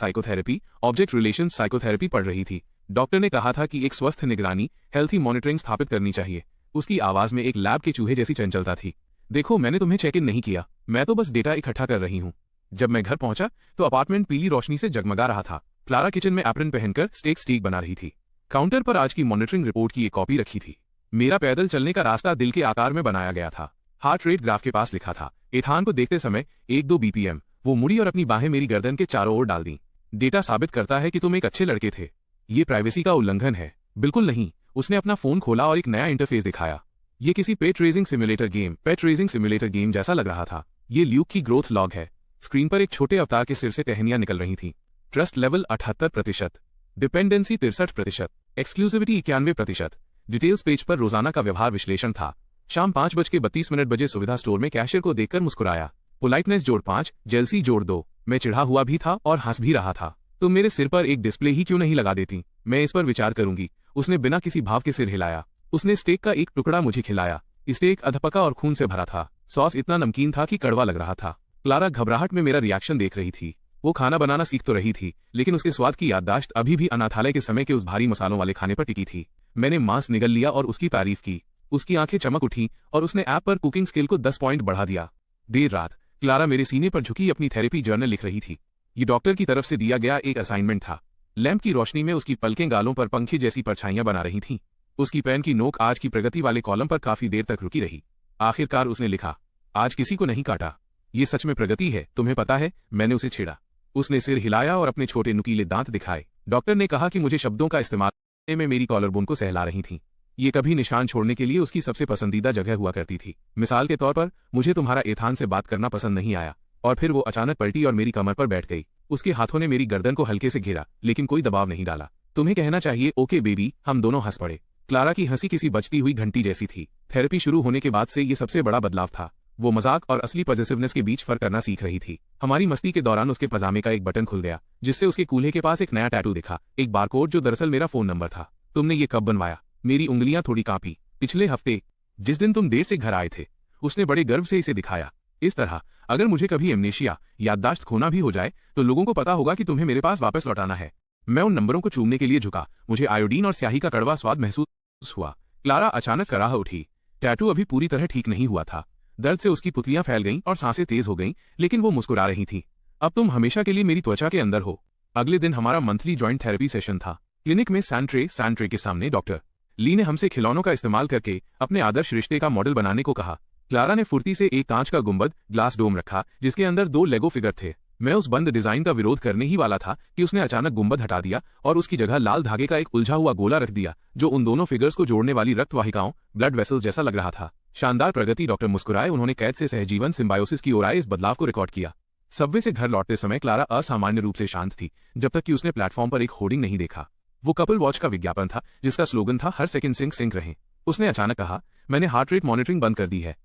साइकोथेरेपी पढ़ रही थी। डॉक्टर ने कहा था कि एक स्वस्थ निगरानी, हेल्थी मॉनिटरिंग स्थापित करनी चाहिए। उसकी आवाज में एक लैब के चूहे जैसी चंचलता थी। देखो, मैंने तुम्हें चेक इन नहीं किया, मैं तो बस डेटा इकट्ठा कर रही हूँ। जब मैं घर पहुंचा तो अपार्टमेंट पीली रोशनी से जगमगा रहा था। क्लारा किचन में एप्रन पहनकर स्टेक बना रही थी। काउंटर पर आज की मॉनिटरिंग रिपोर्ट की एक कॉपी रखी थी। मेरा पैदल चलने का रास्ता दिल के आकार में बनाया गया था। हार्ट रेट ग्राफ के पास लिखा था। एथान को देखते समय 1-2 BPM। वो मुड़ी और अपनी बाहें मेरी गर्दन के चारों ओर डाल दी। डेटा साबित करता है कि तुम एक अच्छे लड़के थे। ये प्राइवेसी का उल्लंघन है। बिल्कुल नहीं। उसने अपना फोन खोला और एक नया इंटरफेस दिखाया। ये किसी पेट रेजिंग सिमुलेटर गेम जैसा लग रहा था। ये ल्यूक की ग्रोथ लॉग है। स्क्रीन पर एक छोटे अवतार के सिर से टहनियां निकल रही थीं। Trust level 78%, dependency 63%, exclusivity 91%। Details page पर रोजाना का व्यवहार विश्लेषण था। शाम 5:32 बजे सुविधा स्टोर में कैशियर को देखकर मुस्कुराया। पोलाइटनेस जोड़ 5, जेलसी जोड़ 2। मैं चिढ़ा हुआ भी था और हंस भी रहा था। तुम मेरे सिर पर एक डिस्प्ले ही क्यों नहीं लगा देती? मैं इस पर विचार करूंगी। उसने बिना किसी भाव के सिर हिलाया। उसने स्टेक का एक टुकड़ा मुझे खिलाया। स्टेक अधपका और खून से भरा था। सॉस इतना नमकीन था कि कड़वा लग रहा था। क्लारा घबराहट में मेरा रिएक्शन देख रही थी। वो खाना बनाना सीख तो रही थी, लेकिन उसके स्वाद की याददाश्त अभी भी अनाथालय के समय के उस भारी मसालों वाले खाने पर टिकी थी। मैंने मांस निगल लिया और उसकी तारीफ की। उसकी आंखें चमक उठी और उसने ऐप पर कुकिंग स्किल को 10 पॉइंट बढ़ा दिया। देर रात क्लारा मेरे सीने पर झुकी अपनी थेरेपी जर्नल लिख रही थी। ये डॉक्टर की तरफ से दिया गया एक असाइनमेंट था। लैंप की रोशनी में उसकी पलकें गालों पर पंखे जैसी परछाइयां बना रही थीं। उसकी पेन की नोक आज की प्रगति वाले कॉलम पर काफी देर तक रुकी रही। आखिरकार उसने लिखा, आज किसी को नहीं काटा। ये सच में प्रगति है, तुम्हें पता है। मैंने उसे छेड़ा। उसने सिर हिलाया और अपने छोटे नुकीले दांत दिखाए। डॉक्टर ने कहा कि मुझे शब्दों का इस्तेमाल करने में मेरी कॉलर बोन को सहला रही थीं। ये कभी निशान छोड़ने के लिए उसकी सबसे पसंदीदा जगह हुआ करती थी। मिसाल के तौर पर, मुझे तुम्हारा एथान से बात करना पसंद नहीं आया। और फिर वो अचानक पलटी और मेरी कमर पर बैठ गई। उसके हाथों ने मेरी गर्दन को हल्के से घेरा, लेकिन कोई दबाव नहीं डाला। तुम्हें कहना चाहिए ओके बेबी। हम दोनों हंस पड़े। क्लारा की हंसी किसी बजती हुई घंटी जैसी थी। थेरेपी शुरू होने के बाद से ये सबसे बड़ा बदलाव था। वो मजाक और असली पॉजिटिवनेस के बीच फर्क करना सीख रही थी। हमारी मस्ती के दौरान उसके पजामे का एक बटन खुल गया, जिससे उसके कूल्हे के पास एक नया टैटू दिखा, एक बारकोड जो दरअसल मेरा फोन नंबर था। तुमने ये कब बनवाया? मेरी उंगलियां थोड़ी कांपी। पिछले हफ्ते, जिस दिन तुम देर से घर आए थे। उसने बड़े गर्व से इसे दिखाया। इस तरह अगर मुझे कभी एमनेशिया, याददाश्त खोना भी हो जाए तो लोगों को पता होगा कि तुम्हें मेरे पास वापस लौटाना है। मैं उन नंबरों को चूमने के लिए झुका। मुझे आयोडीन और स्याही का कड़वा स्वाद महसूस हुआ। क्लारा अचानक कराह उठी। टैटू अभी पूरी तरह ठीक नहीं हुआ था। दर्द से उसकी पुतलियां फैल गईं और सांसें तेज हो गईं, लेकिन वो मुस्कुरा रही थी। अब तुम हमेशा के लिए मेरी त्वचा के अंदर हो। अगले दिन हमारा मंथली जॉइंट थेरेपी सेशन था। क्लिनिक में सैंट्रे के सामने डॉक्टर ली ने हमसे खिलौनों का इस्तेमाल करके अपने आदर्श रिश्ते का मॉडल बनाने को कहा। क्लारा ने फुर्ती से एक कांच का गुंबद ग्लास डोम रखा जिसके अंदर 2 लेगो फिगर थे। मैं उस बंद डिजाइन का विरोध करने ही वाला था कि उसने अचानक गुंबद हटा दिया और उसकी जगह लाल धागे का एक उलझा हुआ गोला रख दिया जो उन दोनों फिगर्स को जोड़ने वाली रक्त वाहिकाओं ब्लड वेसल्स जैसा लग रहा था। शानदार प्रगति। डॉक्टर मुस्कुराए। उन्होंने कैद से सहजीवन सिम्बायोसिस की ओर आए इस बदलाव को रिकॉर्ड किया। सबवे से घर लौटते समय क्लारा असामान्य रूप से शांत थी जब तक कि उसने प्लेटफॉर्म पर एक होर्डिंग नहीं देखा। वो कपल वॉच का विज्ञापन था जिसका स्लोगन था हर सेकंड सिंक रहें। उसने अचानक कहा, मैंने हार्ट रेट मॉनिटरिंग बंद कर दी है।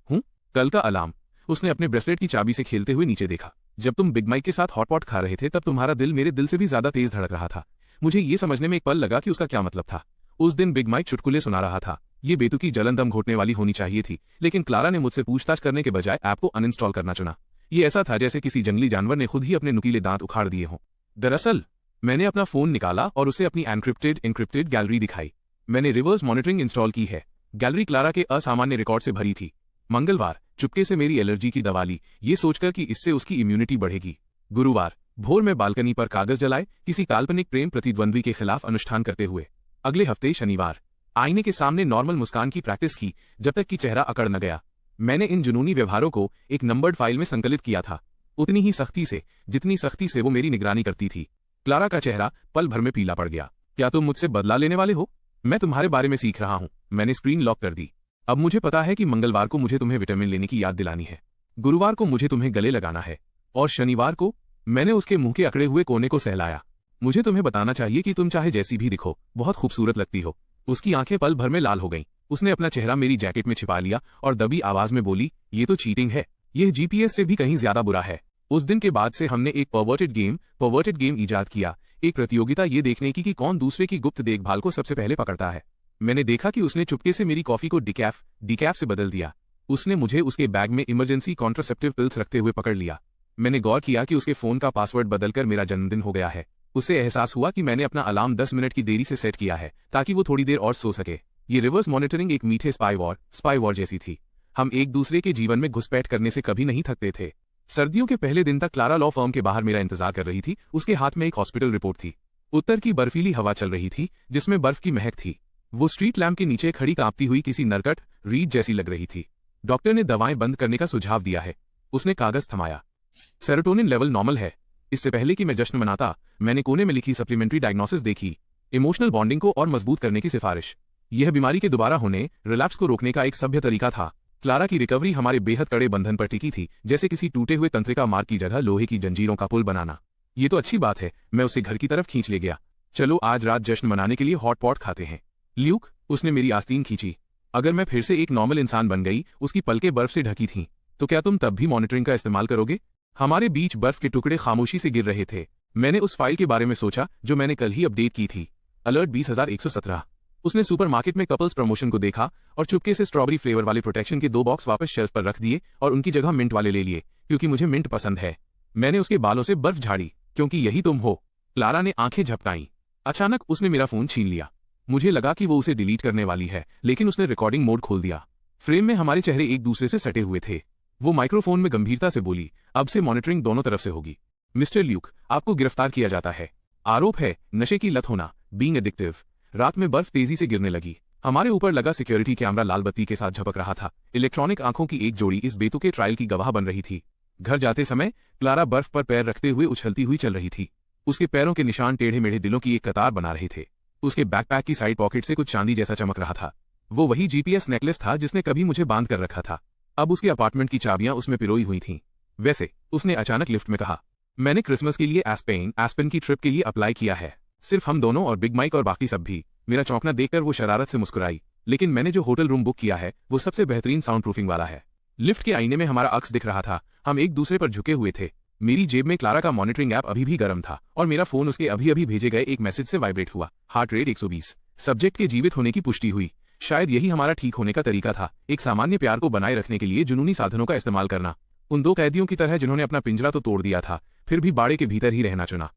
कल का अलार्म। उसने अपने ब्रेसलेट की चाबी से खेलते हुए नीचे देखा। जब तुम बिग माइक के साथ हॉटपॉट खा रहे थे तब तुम्हारा दिल मेरे दिल से भी ज्यादा तेज धड़क रहा था। मुझे ये समझने में एक पल लगा कि उसका क्या मतलब था। उस दिन बिग माइक चुटकुले सुना रहा था। ये बेतुकी जलन दम घोटने वाली होनी चाहिए थी, लेकिन क्लारा ने मुझसे पूछताछ करने के बजाय ऐप को अनइंस्टॉल करना चुना। ये ऐसा था जैसे किसी जंगली जानवर ने खुद ही अपने नुकीले दांत उखाड़ दिए हों। दरअसल मैंने अपना फोन निकाला और उसे अपनी एनक्रिप्टेड गैलरी दिखाई। मैंने रिवर्स मॉनिटरिंग इंस्टॉल की है। गैलरी क्लारा के असामान्य रिकॉर्ड से भरी थी। मंगलवार, चुपके से मेरी एलर्जी की दवा ली, ये सोचकर कि इससे उसकी इम्यूनिटी बढ़ेगी। गुरुवार, भोर में बालकनी पर कागज जलाए, किसी काल्पनिक प्रेम प्रतिद्वंद्वी के खिलाफ अनुष्ठान करते हुए। अगले हफ्ते शनिवार, आईने के सामने नॉर्मल मुस्कान की प्रैक्टिस की जब तक कि चेहरा अकड़ न गया। मैंने इन जुनूनी व्यवहारों को एक नंबर्ड फाइल में संकलित किया था, उतनी ही सख्ती से जितनी सख्ती से वो मेरी निगरानी करती थी। क्लारा का चेहरा पल भर में पीला पड़ गया। क्या तुम मुझसे बदला लेने वाले हो? मैं तुम्हारे बारे में सीख रहा हूं। मैंने स्क्रीन लॉक कर दी। अब मुझे पता है कि मंगलवार को मुझे तुम्हें विटामिन लेने की याद दिलानी है, गुरुवार को मुझे तुम्हें गले लगाना है और शनिवार को मैंने उसके मुंह के अकड़े हुए कोने को सहलाया। मुझे तुम्हें बताना चाहिए कि तुम चाहे जैसी भी दिखो, बहुत खूबसूरत लगती हो। उसकी आंखें पल भर में लाल हो गईं। उसने अपना चेहरा मेरी जैकेट में छिपा लिया और दबी आवाज में बोली, ये तो चीटिंग है। यह जीपीएस से भी कहीं ज्यादा बुरा है। उस दिन के बाद से हमने एक पर्वर्टेड गेम इजाद किया, एक प्रतियोगिता ये देखने की कि कौन दूसरे की गुप्त देखभाल को सबसे पहले पकड़ता है। मैंने देखा कि उसने चुपके से मेरी कॉफी को डिकैफ से बदल दिया। उसने मुझे उसके बैग में इमरजेंसी कॉन्ट्रासेप्टिव पिल्स रखते हुए पकड़ लिया। मैंने गौर किया कि उसके फोन का पासवर्ड बदलकर मेरा जन्मदिन हो गया है। उसे एहसास हुआ कि मैंने अपना अलार्म 10 मिनट की देरी से सेट किया है ताकि वो थोड़ी देर और सो सके। ये रिवर्स मॉनिटरिंग एक मीठे स्पाई वॉर जैसी थी। हम एक दूसरे के जीवन में घुसपैठ करने से कभी नहीं थकते थे। सर्दियों के पहले दिन तक क्लारा लॉ फर्म के बाहर मेरा इंतजार कर रही थी। उसके हाथ में एक हॉस्पिटल रिपोर्ट थी। उत्तर की बर्फीली हवा चल रही थी जिसमें बर्फ की महक थी। वो स्ट्रीट लैम्प के नीचे खड़ी कांपती हुई किसी नरकट रीड जैसी लग रही थी। डॉक्टर ने दवाएं बंद करने का सुझाव दिया है। उसने कागज थमाया। सेरोटोनिन लेवल नॉर्मल है। इससे पहले कि मैं जश्न मनाता, मैंने कोने में लिखी सप्लीमेंट्री डायग्नोसिस देखी, इमोशनल बॉन्डिंग को और मजबूत करने की सिफारिश। यह बीमारी के दोबारा होने, रिलैप्स को रोकने का एक सभ्य तरीका था। क्लारा की रिकवरी हमारे बेहद कड़े बंधन पर टिकी थी, जैसे किसी टूटे हुए तंत्रिका मार्ग की जगह लोहे की जंजीरों का पुल बनाना। ये तो अच्छी बात है। मैं उसे घर की तरफ खींच ले गया। चलो आज रात जश्न मनाने के लिए हॉट पॉट खाते हैं। ल्यूक, उसने मेरी आस्तीन खींची। अगर मैं फिर से एक नॉर्मल इंसान बन गई, उसकी पलकें बर्फ से ढकी थीं, तो क्या तुम तब भी मॉनिटरिंग का इस्तेमाल करोगे? हमारे बीच बर्फ के टुकड़े खामोशी से गिर रहे थे। मैंने उस फाइल के बारे में सोचा जो मैंने कल ही अपडेट की थी। अलर्ट 20,117। उसने सुपरमार्केट में कपल्स प्रमोशन को देखा और चुपके से स्ट्रॉबेरी फ्लेवर वाले प्रोटेक्शन के 2 बॉक्स वापस शेल्फ पर रख दिए और उनकी जगह मिंट वाले ले लिए, क्योंकि मुझे मिंट पसंद है। मैंने उसके बालों से बर्फ झाड़ी, क्योंकि यही तुम हो। क्लारा ने आंखें झपकाईं। अचानक उसने मेरा फोन छीन लिया। मुझे लगा कि वो उसे डिलीट करने वाली है, लेकिन उसने रिकॉर्डिंग मोड खोल दिया। फ्रेम में हमारे चेहरे एक दूसरे से सटे हुए थे। वो माइक्रोफोन में गंभीरता से बोली, अब से मॉनिटरिंग दोनों तरफ से होगी। मिस्टर ल्यूक, आपको गिरफ्तार किया जाता है। आरोप है नशे की लत होना, बीइंग एडिक्टिव। रात में बर्फ तेजी से गिरने लगी। हमारे ऊपर लगा सिक्योरिटी कैमरा लाल बत्ती के साथ झपक रहा था। इलेक्ट्रॉनिक आंखों की एक जोड़ी इस बेतुके ट्रायल की गवाह बन रही थी। घर जाते समय क्लारा बर्फ पर पैर रखते हुए उछलती हुई चल रही थी। उसके पैरों के निशान टेढ़े मेढ़े दिलों की एक कतार बना रहे थे। उसके बैकपैक की साइड पॉकेट से कुछ चांदी जैसा चमक रहा था। वो वही जीपीएस नेकलेस था जिसने कभी मुझे बांध कर रखा था। अब उसके अपार्टमेंट की चाबियां उसमें पिरोई हुई थीं। वैसे उसने अचानक लिफ्ट में कहा, मैंने क्रिसमस के लिए एस्पेन की ट्रिप के लिए अप्लाई किया है। सिर्फ हम दोनों और बिग माइक और बाकी सब भी। मेरा चौंकना देखकर वो शरारत से मुस्कुराई। लेकिन मैंने जो होटल रूम बुक किया है वो सबसे बेहतरीन साउंड प्रूफिंग वाला है। लिफ्ट के आईने में हमारा अक्स दिख रहा था। हम एक दूसरे पर झुके हुए थे। मेरी जेब में क्लारा का मॉनिटरिंग ऐप अभी भी गर्म था और मेरा फोन उसके अभी अभी भेजे गए एक मैसेज से वाइब्रेट हुआ। Heart rate 120। सब्जेक्ट के जीवित होने की पुष्टि हुई। शायद यही हमारा ठीक होने का तरीका था, एक सामान्य प्यार को बनाए रखने के लिए जुनूनी साधनों का इस्तेमाल करना। उन 2 कैदियों की तरह जिन्होंने अपना पिंजरा तो तोड़ दिया था, फिर भी बाड़े के भीतर ही रहना चुना।